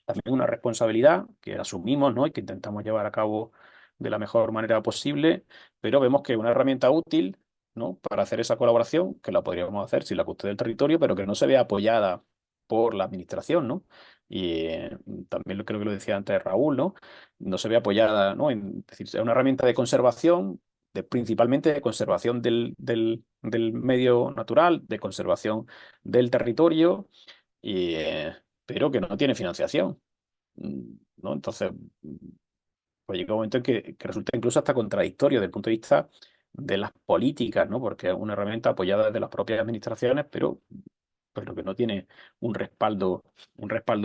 también una responsabilidad que asumimos, ¿no? Y que intentamos llevar a cabo de la mejor manera posible, pero vemos que es una herramienta útil, ¿no? Para hacer esa colaboración, que la podríamos hacer sin la custodia del territorio, pero que no se ve apoyada por la administración, ¿no? Y también creo que lo decía antes Raúl, ¿no? No se ve apoyada, ¿no? Es decir, es una herramienta de conservación, principalmente de conservación del medio natural, de conservación del territorio, pero que no tiene financiación, ¿no? Entonces, pues llega un momento en que resulta incluso hasta contradictorio desde el punto de vista de las políticas, ¿no? Porque es una herramienta apoyada desde las propias administraciones, pero que no tiene un respaldo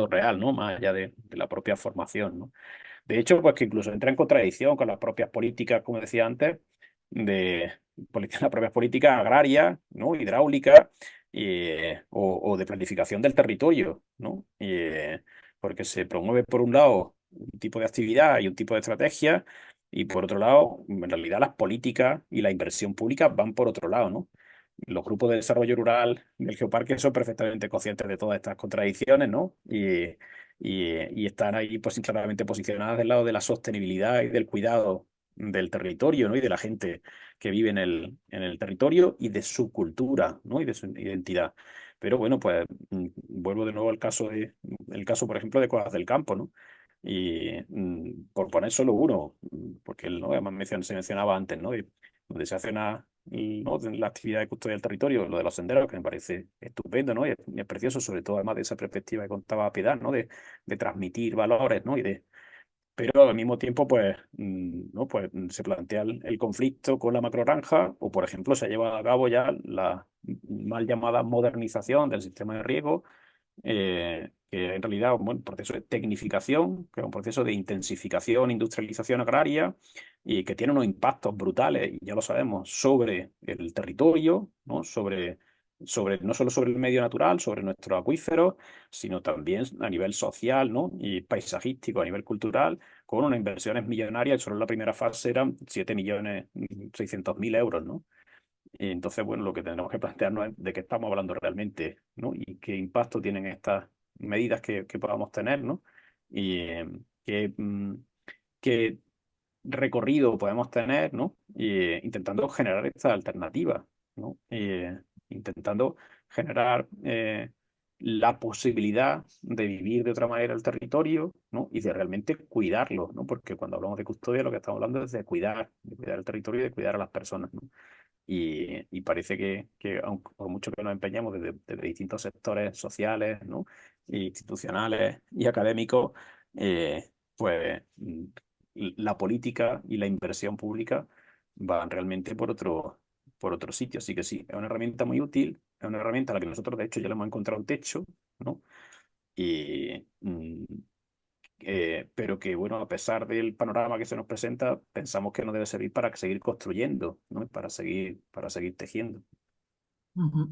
real, ¿no? Más allá de la propia formación, ¿no? De hecho, pues que incluso entra en contradicción con las propias políticas, como decía antes, las propias políticas agrarias, ¿no? Hidráulicas, o de planificación del territorio, ¿no? Porque se promueve por un lado un tipo de actividad y un tipo de estrategia, y por otro lado, en realidad las políticas y la inversión pública van por otro lado, ¿no? Los grupos de desarrollo rural del Geoparque son perfectamente conscientes de todas estas contradicciones, ¿no? Y están ahí pues claramente posicionadas del lado de la sostenibilidad y del cuidado del territorio, ¿no? Y de la gente que vive en el territorio y de su cultura, ¿no? Y de su identidad. Pero bueno, pues vuelvo de nuevo el caso, por ejemplo, de Cuevas del Campo, ¿no? Y por poner solo uno, porque ¿no? Además se mencionaba antes, ¿no? Donde se hace ¿no? la actividad de custodia del territorio, lo de los senderos, que me parece estupendo, ¿no? Y es precioso, sobre todo además de esa perspectiva que contaba Piedad, ¿no? De transmitir valores, ¿no? pero al mismo tiempo, pues, ¿no? Pues se plantea el conflicto con la macrogranja, o por ejemplo, se ha llevado a cabo ya la mal llamada modernización del sistema de riego, que en realidad bueno, un proceso de tecnificación, que es un proceso de intensificación, industrialización agraria, y que tiene unos impactos brutales, y ya lo sabemos, sobre el territorio, ¿no? No solo sobre el medio natural, sobre nuestros acuíferos, sino también a nivel social, ¿no? Y paisajístico, a nivel cultural, con unas inversiones millonarias, solo en la primera fase eran 7.600.000 euros, ¿no? Y entonces, bueno, lo que tenemos que plantearnos es de qué estamos hablando realmente, ¿no? Y qué impacto tienen estas medidas que podamos tener, ¿no? Y qué recorrido podemos tener, ¿no? Y, intentando generar esta alternativa, ¿no? Intentando generar la posibilidad de vivir de otra manera el territorio, ¿no? Y de realmente cuidarlo, ¿no? Porque cuando hablamos de custodia, lo que estamos hablando es de cuidar el territorio y de cuidar a las personas, ¿no? Y parece que aunque, por mucho que nos empeñemos desde distintos sectores sociales, ¿no? Institucionales y académicos, pues la política y la inversión pública van realmente por otro sitio. Así que sí, es una herramienta muy útil, es una herramienta a la que nosotros de hecho ya le hemos encontrado un techo, ¿no? Y, pero que, bueno, a pesar del panorama que se nos presenta, pensamos que nos debe servir para seguir construyendo, ¿no? Para seguir tejiendo. Ujú.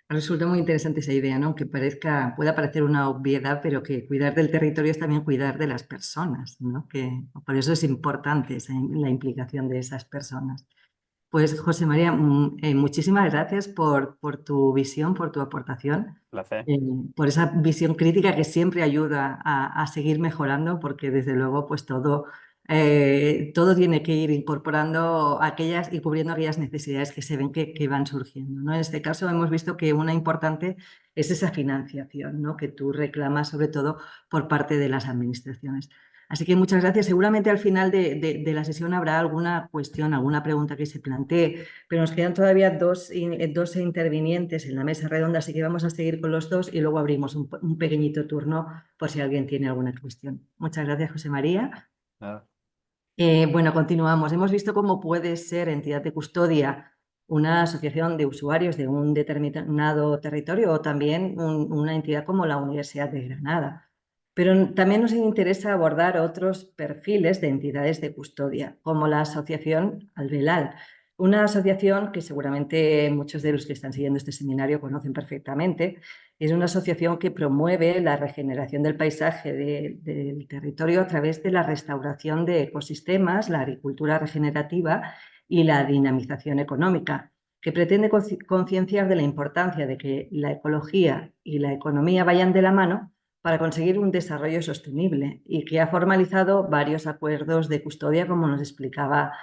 Resulta muy interesante esa idea, ¿no? Que pueda parecer una obviedad, pero que cuidar del territorio es también cuidar de las personas, ¿no? Que por eso es importante la implicación de esas personas. Pues José María, muchísimas gracias por tu visión, por tu aportación, Placer. por esa visión crítica que siempre ayuda a seguir mejorando, porque desde luego pues todo tiene que ir incorporando aquellas y cubriendo aquellas necesidades que se ven que van surgiendo, ¿no? En este caso hemos visto que una importante es esa financiación, ¿no? Que tú reclamas sobre todo por parte de las administraciones. Así que muchas gracias. Seguramente al final de la sesión habrá alguna cuestión, alguna pregunta que se plantee, pero nos quedan todavía dos intervinientes en la mesa redonda, así que vamos a seguir con los dos y luego abrimos un pequeñito turno por si alguien tiene alguna cuestión. Muchas gracias, José María. Nada. Bueno, continuamos. Hemos visto cómo puede ser entidad de custodia una asociación de usuarios de un determinado territorio o también una entidad como la Universidad de Granada. Pero también nos interesa abordar otros perfiles de entidades de custodia, como la Asociación Albelal, una asociación que seguramente muchos de los que están siguiendo este seminario conocen perfectamente. Es una asociación que promueve la regeneración del paisaje del territorio a través de la restauración de ecosistemas, la agricultura regenerativa y la dinamización económica, que pretende concienciar de la importancia de que la ecología y la economía vayan de la mano para conseguir un desarrollo sostenible y que ha formalizado varios acuerdos de custodia, como nos explicaba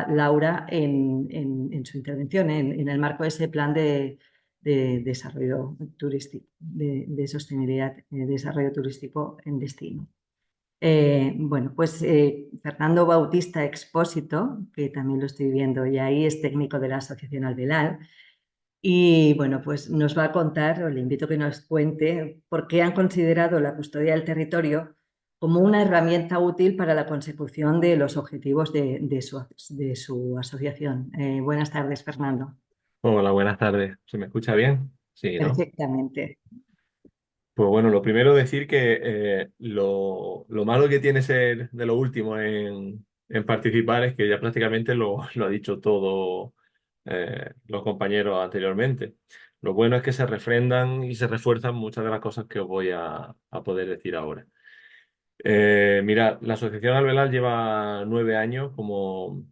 Laura en su intervención, en el marco de ese plan de desarrollo turístico, de sostenibilidad, de desarrollo turístico en destino. Bueno, pues Fernando Bautista Expósito, que también lo estoy viendo y ahí es técnico de la Asociación Albelal, y bueno, pues nos va a contar, o le invito a que nos cuente, por qué han considerado la custodia del territorio como una herramienta útil para la consecución de los objetivos de su asociación. Buenas tardes, Fernando. Hola, buenas tardes. ¿Se me escucha bien? Sí, ¿no? Perfectamente. Pues bueno, lo primero decir que lo malo que tiene ser de lo último en participar es que ya prácticamente lo ha dicho todo los compañeros anteriormente. Lo bueno es que se refrendan y se refuerzan muchas de las cosas que os voy a poder decir ahora. Mirad, la Asociación Albelal lleva 9 años como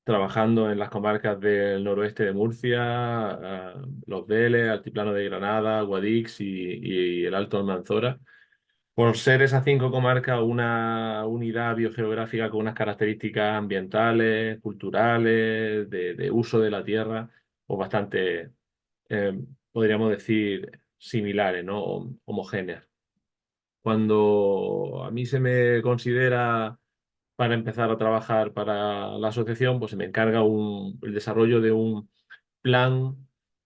trabajando en las comarcas del noroeste de Murcia, Los Vélez, Altiplano de Granada, Guadix y el Alto Almanzora. Por ser esas 5 comarcas una unidad biogeográfica con unas características ambientales, culturales, de uso de la tierra, pues bastante, podríamos decir, similares, ¿no? Homogéneas. Cuando a mí se me considera para empezar a trabajar para la asociación, pues se me encarga el desarrollo de un plan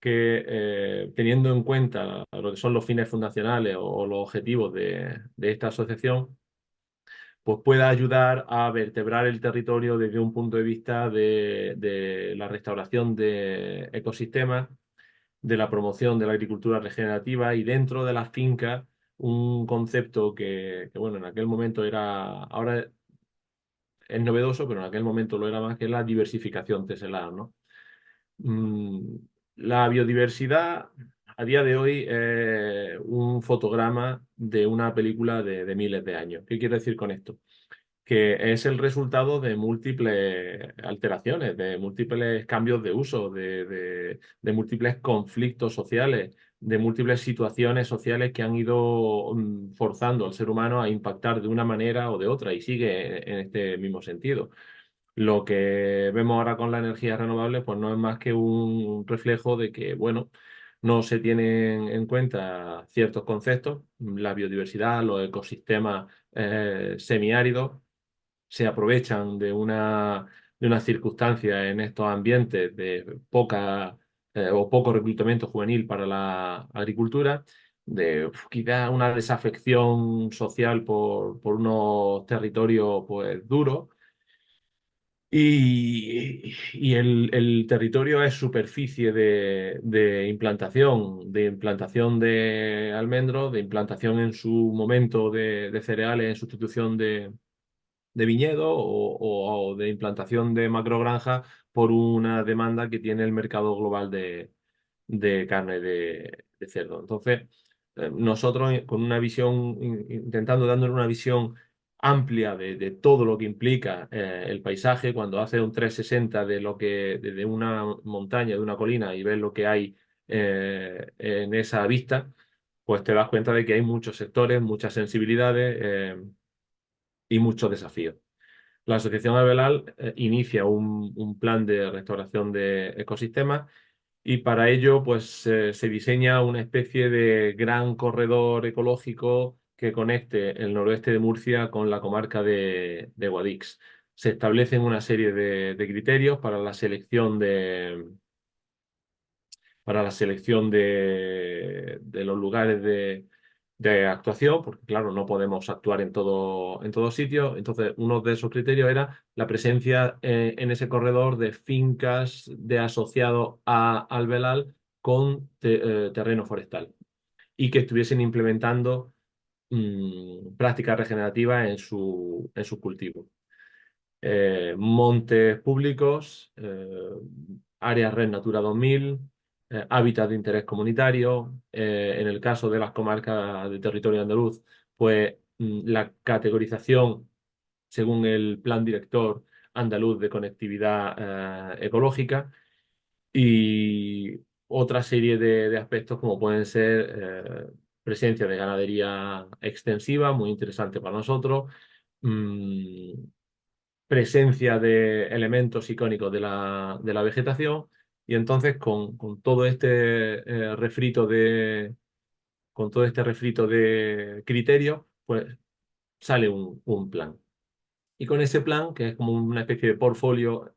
que, teniendo en cuenta lo que son los fines fundacionales o los objetivos de esta asociación, pues pueda ayudar a vertebrar el territorio desde un punto de vista de la restauración de ecosistemas, de la promoción de la agricultura regenerativa y dentro de las fincas un concepto bueno, en aquel momento era, ahora es novedoso, pero en aquel momento lo era más, que la diversificación teselar, ¿no? Mm, la biodiversidad a día de hoy es un fotograma de una película de miles de años. ¿Qué quiero decir con esto? Que es el resultado de múltiples alteraciones, de múltiples cambios de uso, de múltiples conflictos sociales, de múltiples situaciones sociales que han ido forzando al ser humano a impactar de una manera o de otra y sigue en este mismo sentido. Lo que vemos ahora con la energía renovable, pues no es más que un reflejo de que, bueno, no se tienen en cuenta ciertos conceptos, la biodiversidad, los ecosistemas semiáridos, se aprovechan de una circunstancia en estos ambientes de poca o poco reclutamiento juvenil para la agricultura, de quizás una desafección social por unos territorios pues duros. Y el territorio es superficie de implantación de almendros, de implantación en su momento de cereales en sustitución de viñedo o de implantación de macrogranja por una demanda que tiene el mercado global de carne de cerdo. Entonces, nosotros con una visión, intentando dándole una visión amplia de todo lo que implica el paisaje, cuando hace un 360 de lo que, desde una montaña, de una colina y ves lo que hay en esa vista, pues te das cuenta de que hay muchos sectores, muchas sensibilidades y muchos desafíos. La Asociación Arbelar inicia un plan de restauración de ecosistemas y para ello pues se diseña una especie de gran corredor ecológico que conecte el noroeste de Murcia con la comarca de Guadix. Se establecen una serie de criterios para la selección de los lugares de actuación, porque claro, no podemos actuar en todo sitio. Entonces, uno de esos criterios era la presencia en ese corredor de fincas de asociado a Alvelal con terreno forestal y que estuviesen implementando prácticas regenerativas en su cultivo. Montes públicos, áreas Red Natura 2000, hábitats de interés comunitario. En el caso de las comarcas de territorio andaluz, pues la categorización según el Plan Director Andaluz de Conectividad Ecológica y otra serie de aspectos como pueden ser presencia de ganadería extensiva, muy interesante para nosotros, mm, presencia de elementos icónicos de la vegetación y entonces con todo este refrito de criterios, pues sale un plan. Y con ese plan, que es como una especie de portfolio,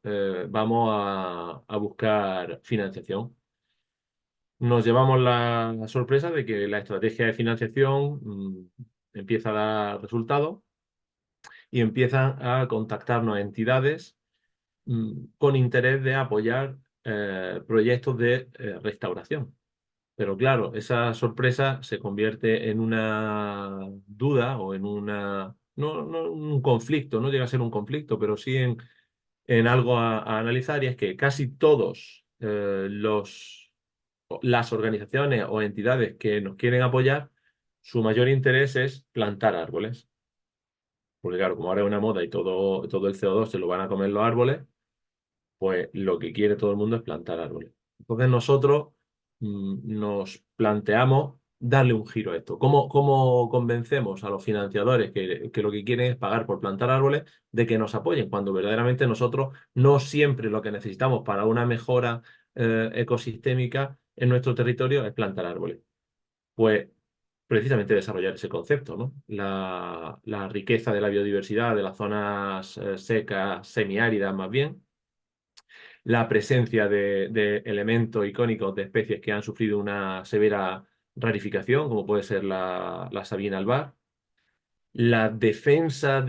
vamos a buscar financiación. Nos llevamos la sorpresa de que la estrategia de financiación empieza a dar resultados y empiezan a contactarnos entidades con interés de apoyar proyectos de restauración. Pero claro, esa sorpresa se convierte en una duda o en no un conflicto, no llega a ser un conflicto, pero sí en algo a analizar, y es que casi todos las organizaciones o entidades que nos quieren apoyar, su mayor interés es plantar árboles. Porque claro, como ahora es una moda y todo el CO2 se lo van a comer los árboles, pues lo que quiere todo el mundo es plantar árboles. Entonces nosotros nos planteamos darle un giro a esto. ¿Cómo convencemos a los financiadores que lo que quieren es pagar por plantar árboles de que nos apoyen? Cuando verdaderamente nosotros no siempre lo que necesitamos para una mejora ecosistémica en nuestro territorio es plantar árboles. Pues precisamente desarrollar ese concepto, ¿no? La riqueza de la biodiversidad de las zonas secas, semiáridas más bien, la presencia de elementos icónicos de especies que han sufrido una severa rarificación, como puede ser la sabina albar, la defensa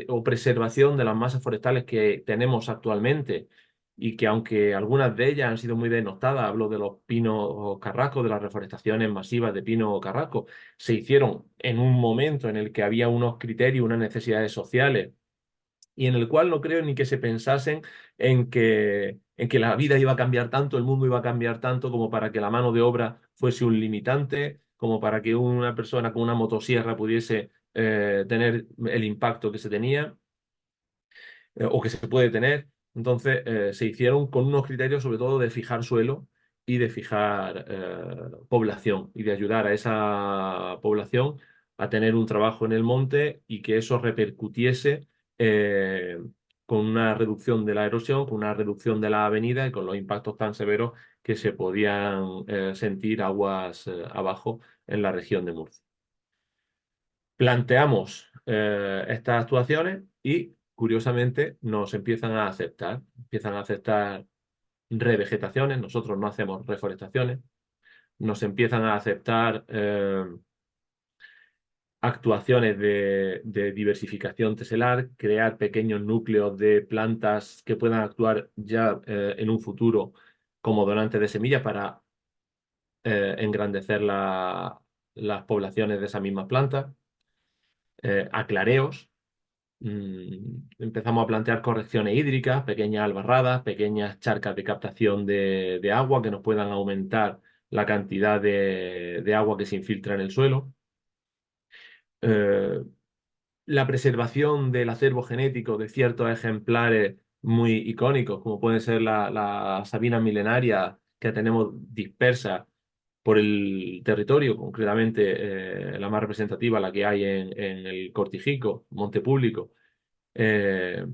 o preservación de las masas forestales que tenemos actualmente y que aunque algunas de ellas han sido muy denostadas, hablo de los pinos carrascos, de las reforestaciones masivas de pino carrasco, se hicieron en un momento en el que había unos criterios, unas necesidades sociales y en el cual no creo ni que se pensasen en que la vida iba a cambiar tanto, el mundo iba a cambiar tanto como para que la mano de obra fuese un limitante, como para que una persona con una motosierra pudiese tener el impacto que se tenía o que se puede tener. Entonces, se hicieron con unos criterios sobre todo de fijar suelo y de fijar población y de ayudar a esa población a tener un trabajo en el monte y que eso repercutiese eh, con una reducción de la erosión, con una reducción de la avenida y con los impactos tan severos que se podían sentir aguas abajo en la región de Murcia. Planteamos estas actuaciones y, curiosamente, nos empiezan a aceptar revegetaciones, nosotros no hacemos reforestaciones, nos empiezan a aceptar actuaciones de diversificación teselar, crear pequeños núcleos de plantas que puedan actuar ya en un futuro como donantes de semillas para engrandecer las poblaciones de esas mismas plantas, aclareos. Empezamos a plantear correcciones hídricas, pequeñas albarradas, pequeñas charcas de captación de agua que nos puedan aumentar la cantidad de agua que se infiltra en el suelo. Eh, la preservación del acervo genético de ciertos ejemplares muy icónicos, como pueden ser la sabina milenaria que tenemos dispersa por el territorio, concretamente la más representativa, la que hay en el Cortijico, Monte Público, eh,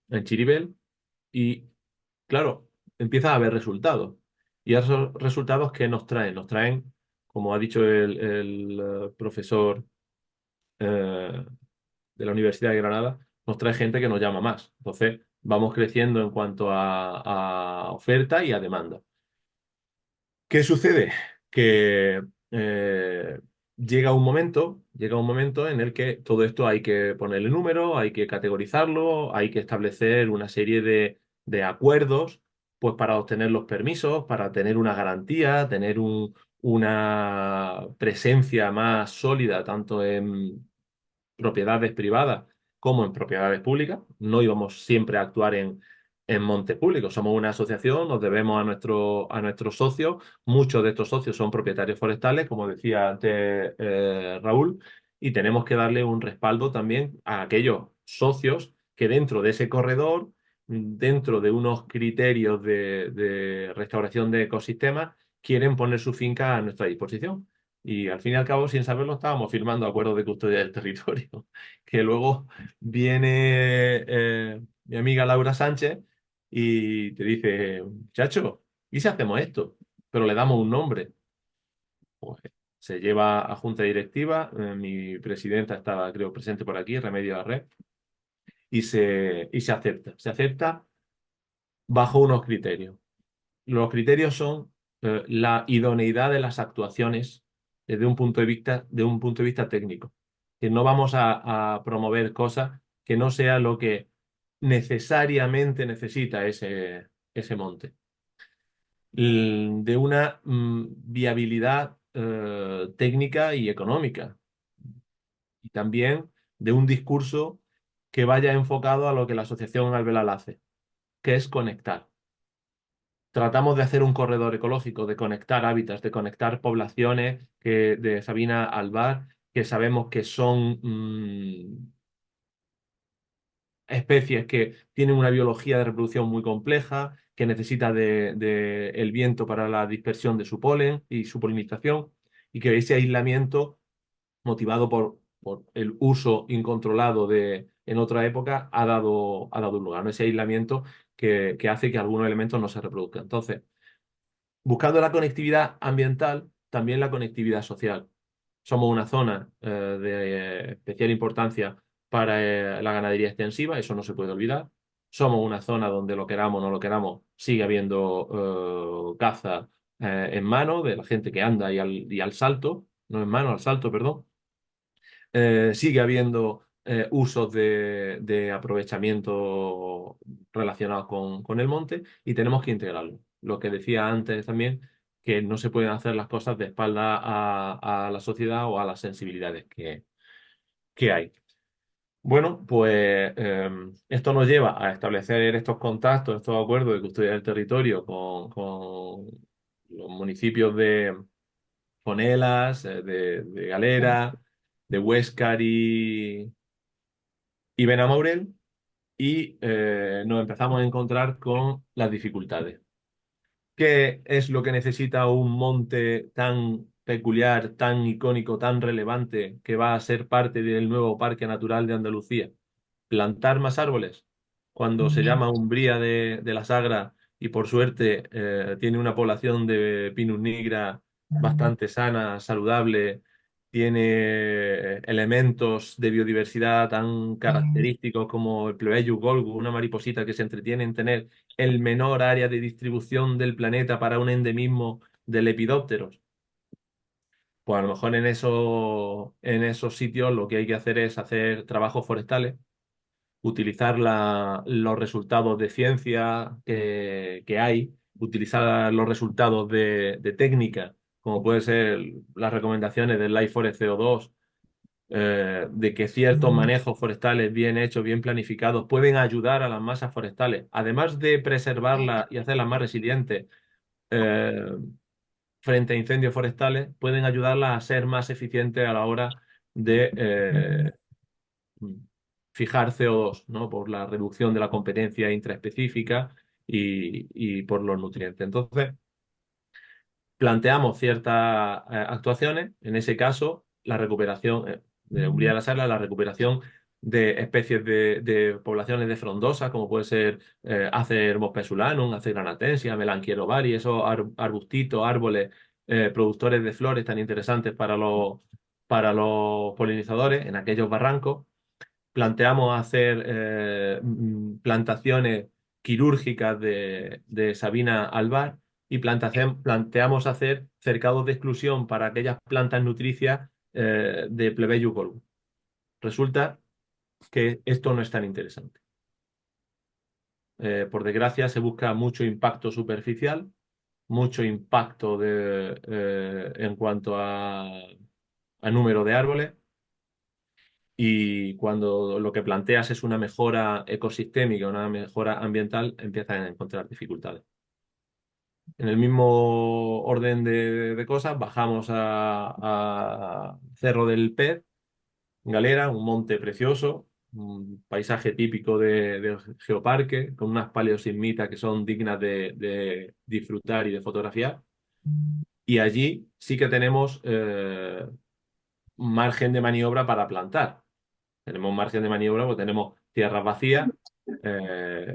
en Chiribel, y claro, empieza a haber resultados. Y esos resultados que nos traen, como ha dicho el profesor eh, de la Universidad de Granada, nos trae gente que nos llama más. Entonces, vamos creciendo en cuanto a oferta y a demanda. ¿Qué sucede? Que llega un momento en el que todo esto hay que ponerle número, hay que categorizarlo, hay que establecer una serie de acuerdos, pues para obtener los permisos, para tener una garantía, tener una presencia más sólida, tanto en propiedades privadas como en propiedades públicas. No íbamos siempre a actuar en montes públicos. Somos una asociación, nos debemos a nuestros socios. Muchos de estos socios son propietarios forestales, como decía antes Raúl, y tenemos que darle un respaldo también a aquellos socios que dentro de ese corredor, dentro de unos criterios de restauración de ecosistemas, quieren poner su finca a nuestra disposición. Y al fin y al cabo, sin saberlo, estábamos firmando acuerdos de custodia del territorio. Que luego viene mi amiga Laura Sánchez y te dice, chacho, ¿y si hacemos esto? Pero le damos un nombre. Pues se lleva a junta directiva, mi presidenta estaba, creo, presente por aquí, Remedio Arre, y se acepta. Se acepta bajo unos criterios. Los criterios son la idoneidad de las actuaciones desde un punto de vista técnico. Que no vamos a promover cosas que no sea lo que necesariamente necesita ese monte. De una viabilidad técnica y económica. Y también de un discurso que vaya enfocado a lo que la Asociación Alvear hace, que es conectar. Tratamos de hacer un corredor ecológico, de conectar hábitats, de conectar poblaciones de Sabina Albar, que sabemos que son especies que tienen una biología de reproducción muy compleja, que necesita de el viento para la dispersión de su polen y su polinización, y que ese aislamiento, motivado por el uso incontrolado en otra época, ha dado lugar, ¿no? Ese aislamiento que hace que algunos elementos no se reproduzcan. Entonces, buscando la conectividad ambiental, también la conectividad social. Somos una zona de especial importancia para la ganadería extensiva, eso no se puede olvidar. Somos una zona donde lo queramos o no lo queramos, sigue habiendo caza en mano de la gente que anda y al salto, no en mano, al salto, perdón. sigue habiendo usos de aprovechamiento relacionados con el monte y tenemos que integrarlo. Lo que decía antes también, que no se pueden hacer las cosas de espalda a la sociedad o a las sensibilidades que hay. Bueno, pues esto nos lleva a establecer estos contactos, estos acuerdos de custodia del territorio con los municipios de Ponelas, de Galera, de Huéscar y Benamaurel, y nos empezamos a encontrar con las dificultades. ¿Qué es lo que necesita un monte tan peculiar, tan icónico, tan relevante, que va a ser parte del nuevo Parque Natural de Andalucía? Plantar más árboles. Cuando se llama Umbría de la Sagra y por suerte tiene una población de Pinus nigra bastante sana, saludable, tiene elementos de biodiversidad tan característicos como el Plebeius golgus, una mariposita que se entretiene en tener el menor área de distribución del planeta para un endemismo de lepidópteros. Pues a lo mejor en esos sitios lo que hay que hacer es hacer trabajos forestales, utilizar los resultados de ciencia que hay, utilizar los resultados de técnica, como puede ser las recomendaciones del Life Forest CO2, de que ciertos manejos forestales bien hechos, bien planificados, pueden ayudar a las masas forestales, además de preservarlas y hacerlas más resilientes frente a incendios forestales, pueden ayudarlas a ser más eficientes a la hora de fijar CO2, ¿no? Por la reducción de la competencia intraespecífica y por los nutrientes. Entonces, planteamos ciertas actuaciones, en ese caso, la recuperación de Umbría de la Sala, la recuperación de especies de poblaciones de frondosas, como puede ser Acer mospesulanum, Acer granatensis, Melanchiero vari, esos arbustitos, árboles productores de flores tan interesantes para los polinizadores en aquellos barrancos. Planteamos hacer plantaciones quirúrgicas de Sabina albar y planteamos hacer cercados de exclusión para aquellas plantas nutricias de Plebeius golgus. Resulta que esto no es tan interesante. Por desgracia, se busca mucho impacto superficial, mucho impacto en cuanto a número de árboles. Y cuando lo que planteas es una mejora ecosistémica, una mejora ambiental, empiezan a encontrar dificultades. En el mismo orden de cosas, bajamos a Cerro del Pez, Galera, un monte precioso, un paisaje típico de geoparque, con unas paleosismitas que son dignas de disfrutar y de fotografiar. Y allí sí que tenemos margen de maniobra para plantar. Tenemos margen de maniobra porque tenemos tierras vacías,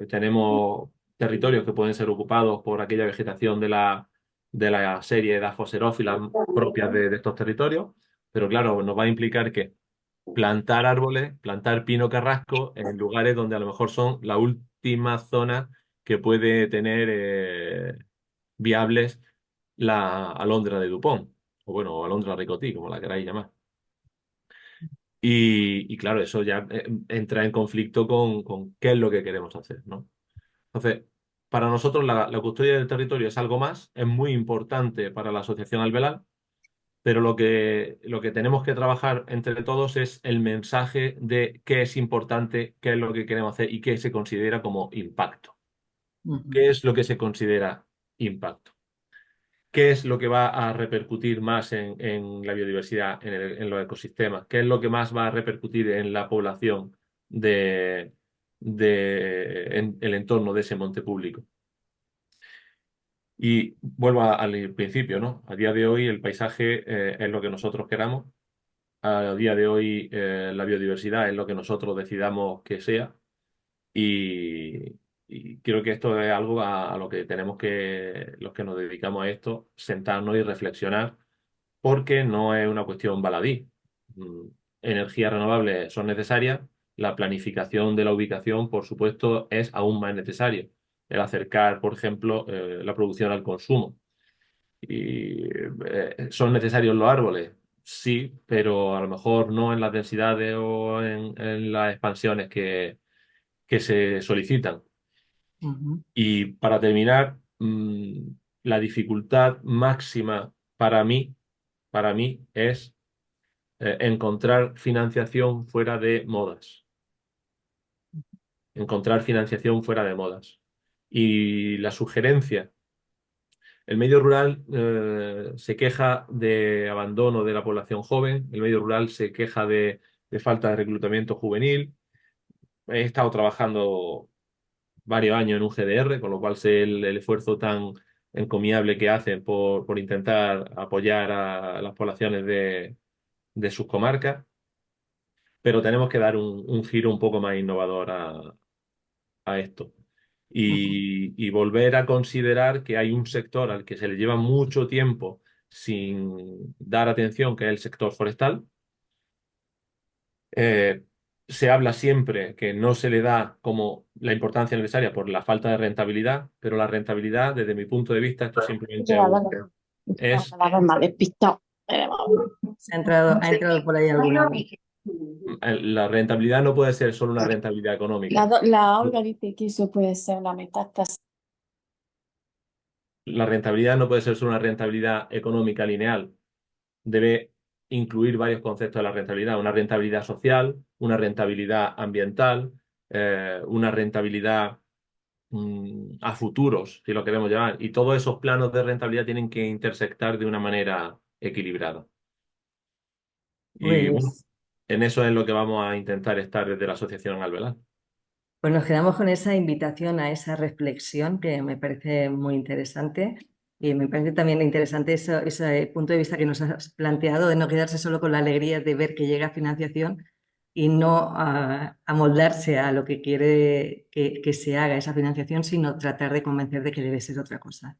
tenemos territorios que pueden ser ocupados por aquella vegetación de la serie de afoxerófilas propias de estos territorios, pero claro, nos va a implicar que plantar árboles, plantar pino carrasco en lugares donde a lo mejor son la última zona que puede tener viables la alondra de Dupont, o bueno, alondra ricotí, como la queráis llamar. Y claro, eso ya entra en conflicto con qué es lo que queremos hacer, ¿no? Entonces, para nosotros la custodia del territorio es algo más, es muy importante para la Asociación Alvelar, pero lo que tenemos que trabajar entre todos es el mensaje de qué es importante, qué es lo que queremos hacer y qué se considera como impacto. ¿Qué es lo que se considera impacto? ¿Qué es lo que va a repercutir más en la biodiversidad, en los ecosistemas? ¿Qué es lo que más va a repercutir en la población en el entorno de ese monte público? Y vuelvo al principio, ¿no? A día de hoy el paisaje es lo que nosotros queramos. A día de hoy la biodiversidad es lo que nosotros decidamos que sea. Y creo que esto es algo a lo que tenemos los que nos dedicamos a esto, sentarnos y reflexionar, porque no es una cuestión baladí. Mm, Energías renovables son necesarias, la planificación de la ubicación, por supuesto, es aún más necesaria. El acercar, por ejemplo, la producción al consumo. Y son necesarios los árboles, sí, pero a lo mejor no en las densidades o en las expansiones que se solicitan. Ujú. Y para terminar, la dificultad máxima para mí es encontrar financiación fuera de modas. Encontrar financiación fuera de modas. Y la sugerencia, el medio rural se queja de abandono de la población joven, el medio rural se queja de falta de reclutamiento juvenil. He estado trabajando varios años en un GDR, con lo cual sé el esfuerzo tan encomiable que hacen por intentar apoyar a las poblaciones de sus comarcas, pero tenemos que dar un giro un poco más innovador a esto. Ujú. Y volver a considerar que hay un sector al que se le lleva mucho tiempo sin dar atención, que es el sector forestal. Eh, Se habla siempre que no se le da como la importancia necesaria por la falta de rentabilidad, pero la rentabilidad, desde mi punto de vista, esto simplemente es Cada vez más despistado. Ha entrado por ahí alguna. la rentabilidad no puede ser solo una rentabilidad económica. La Olga dice que eso puede ser una metástasis. La rentabilidad no puede ser solo una rentabilidad económica lineal. Debe incluir varios conceptos de la rentabilidad. Una rentabilidad social, una rentabilidad ambiental, una rentabilidad a futuros, si lo queremos llamar. Y todos esos planos de rentabilidad tienen que intersectar de una manera equilibrada. Y bueno, Pues, en eso es lo que vamos a intentar estar desde la Asociación Alvelar. pues nos quedamos con esa invitación a esa reflexión que me parece muy interesante y me parece también interesante ese punto de vista que nos has planteado de no quedarse solo con la alegría de ver que llega financiación y no amoldarse a lo que quiere que se haga esa financiación, sino tratar de convencer de que debe ser otra cosa.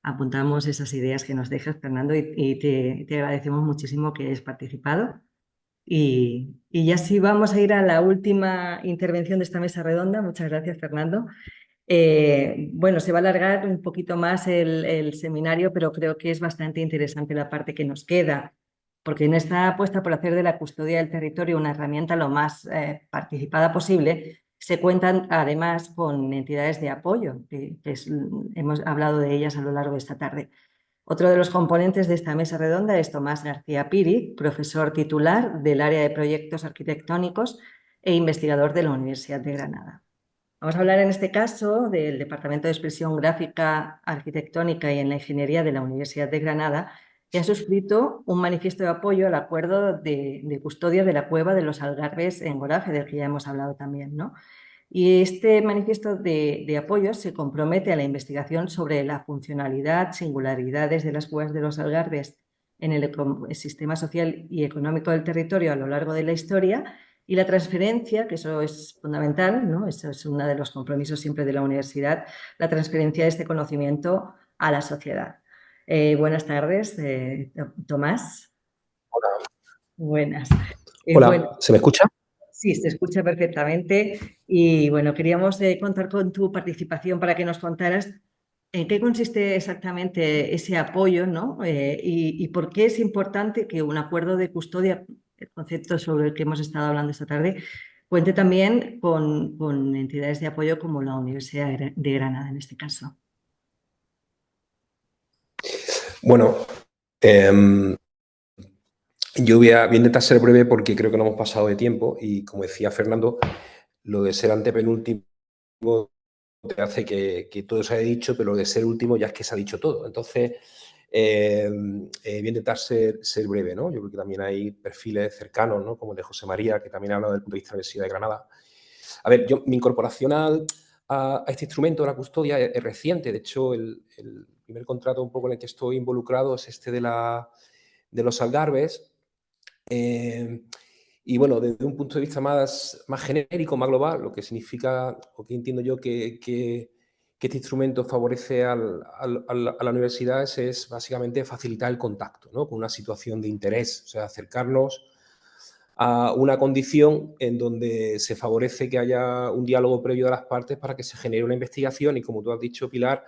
Apuntamos esas ideas que nos dejas, Fernando, y te agradecemos muchísimo que hayas participado. Y ya sí vamos a ir a la última intervención de esta mesa redonda. Muchas gracias, Fernando. Bueno, se va a alargar un poquito más el seminario, pero creo que es bastante interesante la parte que nos queda, porque en esta apuesta por hacer de la custodia del territorio una herramienta lo más participada posible, se cuentan además con entidades de apoyo, hemos hablado de ellas a lo largo de esta tarde. Otro de los componentes de esta mesa redonda es Tomás García Piri, profesor titular del área de proyectos arquitectónicos e investigador de la Universidad de Granada. Vamos a hablar en este caso del Departamento de Expresión Gráfica, Arquitectónica y en la Ingeniería de la Universidad de Granada, que ha suscrito un manifiesto de apoyo al acuerdo de custodia de la cueva de los Algarbes en Goraje, del que ya hemos hablado también, ¿no? Y este manifiesto de apoyo se compromete a la investigación sobre la funcionalidad, singularidades de las cuevas de los Algarbes en el sistema social y económico del territorio a lo largo de la historia y la transferencia, que eso es fundamental, ¿no? Eso es uno de los compromisos siempre de la universidad, la transferencia de este conocimiento a la sociedad. Buenas tardes, Tomás. Hola. Buenas. Hola, Bueno, ¿se me escucha? sí, se escucha perfectamente y bueno, queríamos contar con tu participación para que nos contaras en qué consiste exactamente ese apoyo, ¿no? Y por qué es importante que un acuerdo de custodia, el concepto sobre el que hemos estado hablando esta tarde, cuente también con entidades de apoyo como la Universidad de Granada en este caso. Bueno, yo voy a intentar ser breve porque creo que no hemos pasado de tiempo y, como decía Fernando, lo de ser antepenúltimo te hace que todo se haya dicho, pero lo de ser último ya es que se ha dicho todo. Entonces, voy a intentar ser breve, ¿no? Yo creo que también hay perfiles cercanos, ¿no? Como el de José María, que también ha hablado desde el punto de vista de la Universidad de Granada. A ver, mi incorporación a este instrumento de la custodia es reciente. De hecho, el primer contrato un poco en el que estoy involucrado es este de los Algarbes. Y bueno, desde un punto de vista más genérico, más global, lo que significa, o que entiendo yo que este instrumento favorece a la universidad es básicamente facilitar el contacto, ¿no? Con una situación de interés, o sea, acercarnos a una condición en donde se favorece que haya un diálogo previo de las partes para que se genere una investigación y, como tú has dicho, Pilar,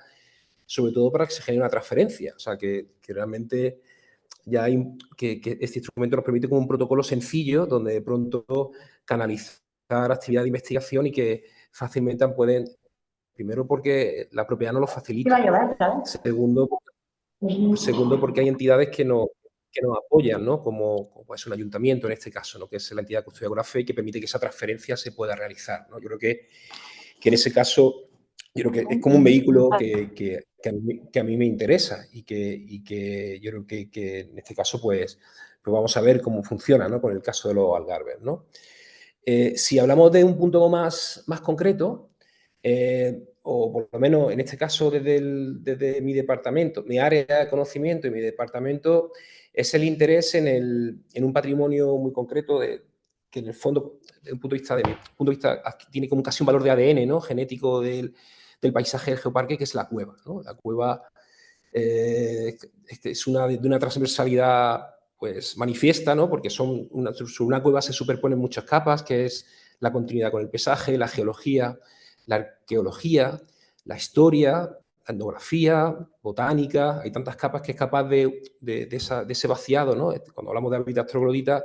sobre todo para que se genere una transferencia, o sea, que realmente ya hay que este instrumento nos permite como un protocolo sencillo donde de pronto canalizar actividad de investigación y que fácilmente pueden, primero porque la propiedad no lo facilita, segundo porque hay entidades que nos apoyan, ¿no? Como es un ayuntamiento en este caso, ¿no? Que es la entidad custodiadora FE y que permite que esa transferencia se pueda realizar, ¿no? Yo creo que en ese caso, yo creo que es como un vehículo que a mí me interesa y que yo creo que en este caso, pues vamos a ver cómo funciona, ¿no? Con el caso de los Algarves, ¿no? Si hablamos de un punto más concreto, o por lo menos en este caso desde mi departamento, mi área de conocimiento y mi departamento, es el interés en un patrimonio muy concreto que en el fondo, desde un punto de vista, tiene como casi un valor de ADN, ¿no? Genético del paisaje del geoparque, que es la cueva, ¿no? La cueva es de una transversalidad pues manifiesta, ¿no? Porque sobre una cueva se superponen muchas capas, que es la continuidad con el paisaje, la geología, la arqueología, la historia, la etnografía, botánica. Hay tantas capas que es capaz de ese vaciado, ¿no? Cuando hablamos de hábitats trogloditas,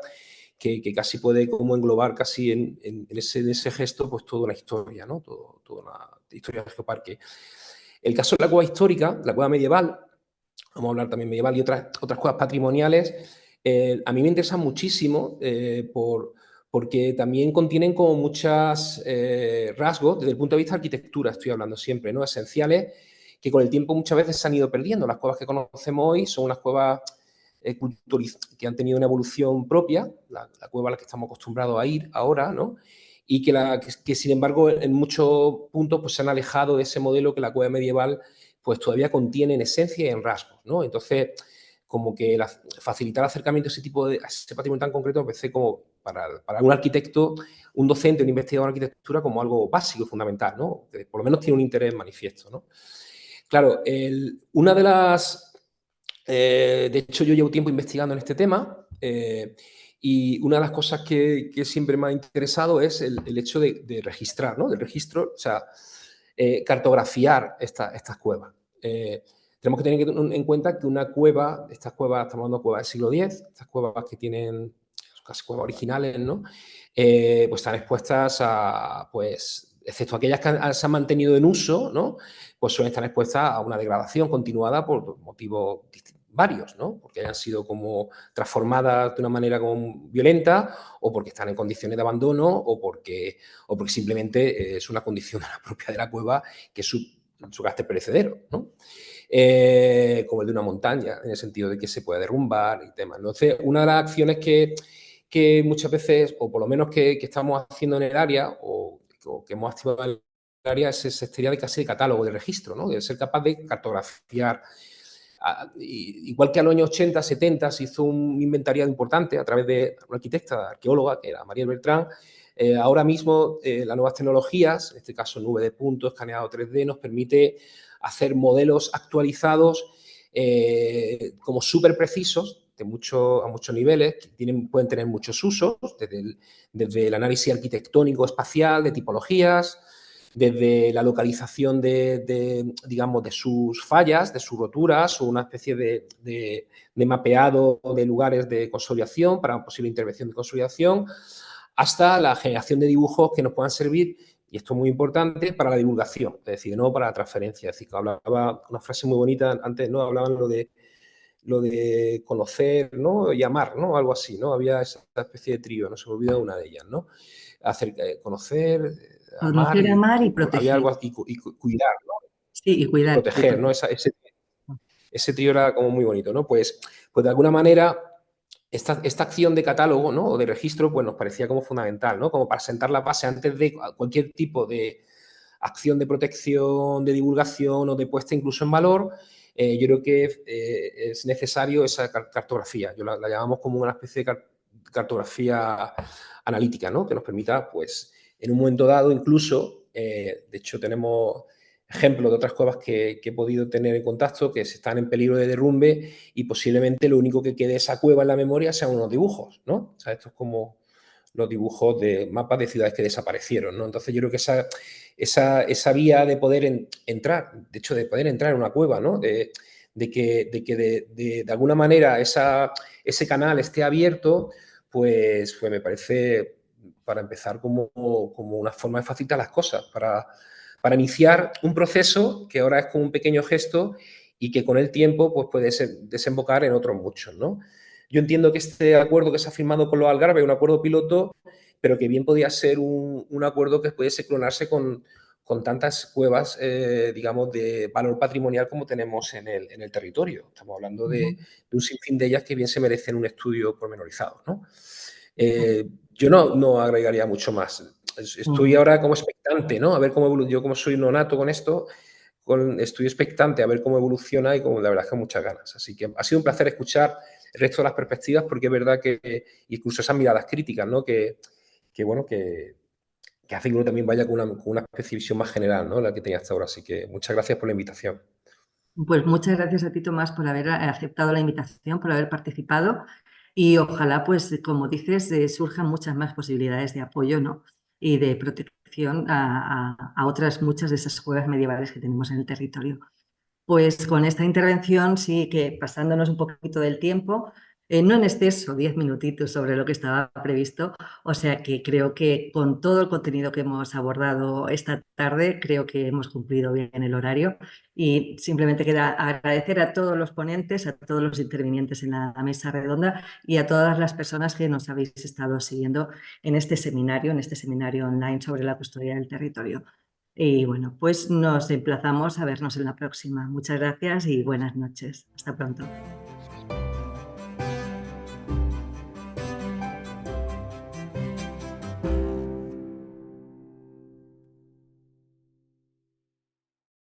que casi puede como englobar casi en ese gesto pues toda una historia, ¿no? Toda una historia del geoparque. El caso de la cueva histórica, la cueva medieval, vamos a hablar también medieval y otras cuevas patrimoniales, a mí me interesan muchísimo porque también contienen como muchos rasgos, desde el punto de vista de arquitectura estoy hablando siempre, ¿no? Esenciales, que con el tiempo muchas veces se han ido perdiendo. Las cuevas que conocemos hoy son unas cuevas que han tenido una evolución propia, la cueva a la que estamos acostumbrados a ir ahora, ¿no? Y que sin embargo en muchos puntos pues, se han alejado de ese modelo que la cueva medieval pues todavía contiene en esencia y en rasgos, ¿no? Entonces, como que facilitar el acercamiento a ese patrimonio tan concreto me parece como para un arquitecto, un docente, un investigador en arquitectura como algo básico y fundamental, ¿no? Que por lo menos tiene un interés manifiesto, ¿no? Claro, una de las... de hecho, yo llevo tiempo investigando en este tema y una de las cosas que siempre me ha interesado es el hecho de registrar, ¿no? Del registro, o sea, cartografiar estas cuevas. Tenemos que tener en cuenta que una cueva, estas cuevas, estamos hablando de cuevas del siglo X, estas cuevas que tienen casi cuevas originales, ¿no? Pues están expuestas a, pues, excepto aquellas que se han mantenido en uso, ¿no? Pues suelen estar expuestas a una degradación continuada por motivos varios, ¿no? Porque hayan sido como transformadas de una manera como violenta o porque están en condiciones de abandono o porque simplemente es una condición propia de la cueva que es su carácter perecedero, ¿no? Como el de una montaña, en el sentido de que se puede derrumbar y temas. Entonces, una de las acciones que muchas veces, o por lo menos que estamos haciendo en el área, o que hemos activado en el área, es esa sería de casi de catálogo, de registro, ¿no? De ser capaz de cartografiar. Igual que a los años 80, 70 se hizo un inventariado importante a través de una arquitecta, arqueóloga, que era Mariel Bertrán. Ahora mismo las nuevas tecnologías, en este caso nube de puntos, escaneado 3D, nos permite hacer modelos actualizados como súper precisos a muchos niveles, que pueden tener muchos usos, desde el análisis arquitectónico espacial, de tipologías, desde la localización digamos, de sus fallas, de sus roturas, o una especie de mapeado de lugares de consolidación para una posible intervención de consolidación, hasta la generación de dibujos que nos puedan servir, y esto es muy importante, para la divulgación, es decir, no para la transferencia. Es decir, que hablaba una frase muy bonita antes, ¿no? Hablaban lo de conocer, ¿no? Y amar, ¿no? Algo así, ¿no? Había esa especie de trío, no se me olvida una de ellas, ¿no? Conocer, amar y proteger. Había algo así, y cuidar, ¿no? Sí, y cuidar. Y proteger, ¿no? Ese trío era como muy bonito, ¿no? Pues de alguna manera esta acción de catálogo, ¿no? O de registro, pues nos parecía como fundamental, ¿no? Como para sentar la base antes de cualquier tipo de acción de protección, de divulgación o de puesta incluso en valor. Yo creo que es necesario esa cartografía. Yo la llamamos como una especie de cartografía analítica, ¿no? Que nos permita, pues, en un momento dado, incluso, de hecho, tenemos ejemplos de otras cuevas que he podido tener en contacto que están en peligro de derrumbe y posiblemente lo único que quede de esa cueva en la memoria sean unos dibujos, ¿no? O sea, esto es como los dibujos de mapas de ciudades que desaparecieron, ¿no? Entonces yo creo que esa vía de poder entrar, de hecho de poder entrar en una cueva, ¿no? De de alguna manera ese canal esté abierto, pues me parece, para empezar, como una forma de facilitar las cosas, para iniciar un proceso que ahora es como un pequeño gesto y que con el tiempo pues, puede desembocar en otros muchos, ¿no? Yo entiendo que este acuerdo que se ha firmado con los Algarve es un acuerdo piloto, pero que bien podía ser un acuerdo que pudiese clonarse con tantas cuevas, digamos, de valor patrimonial como tenemos en el territorio. Estamos hablando de un sinfín de ellas que bien se merecen un estudio pormenorizado, ¿no? Yo no agregaría mucho más. Estoy ahora como expectante, ¿no? A ver cómo evoluciona. Yo, como soy nonato con esto, estoy expectante a ver cómo evoluciona y la verdad es que muchas ganas. Así que ha sido un placer escuchar el resto de las perspectivas, porque es verdad que incluso esas miradas críticas, ¿no? Que hace que uno también vaya con una especie de visión más general, ¿no? La que tenía hasta ahora. Así que muchas gracias por la invitación. Pues muchas gracias a ti, Tomás, por haber aceptado la invitación, por haber participado y ojalá, pues, como dices, surjan muchas más posibilidades de apoyo, ¿no? Y de protección a otras muchas de esas cuevas medievales que tenemos en el territorio. Pues con esta intervención sí que pasándonos un poquito del tiempo, no en exceso, 10 minutitos sobre lo que estaba previsto, o sea que creo que con todo el contenido que hemos abordado esta tarde, creo que hemos cumplido bien el horario y simplemente queda agradecer a todos los ponentes, a todos los intervinientes en la mesa redonda y a todas las personas que nos habéis estado siguiendo en este seminario online sobre la custodia del territorio. Y bueno, pues nos emplazamos a vernos en la próxima. Muchas gracias y buenas noches. Hasta pronto.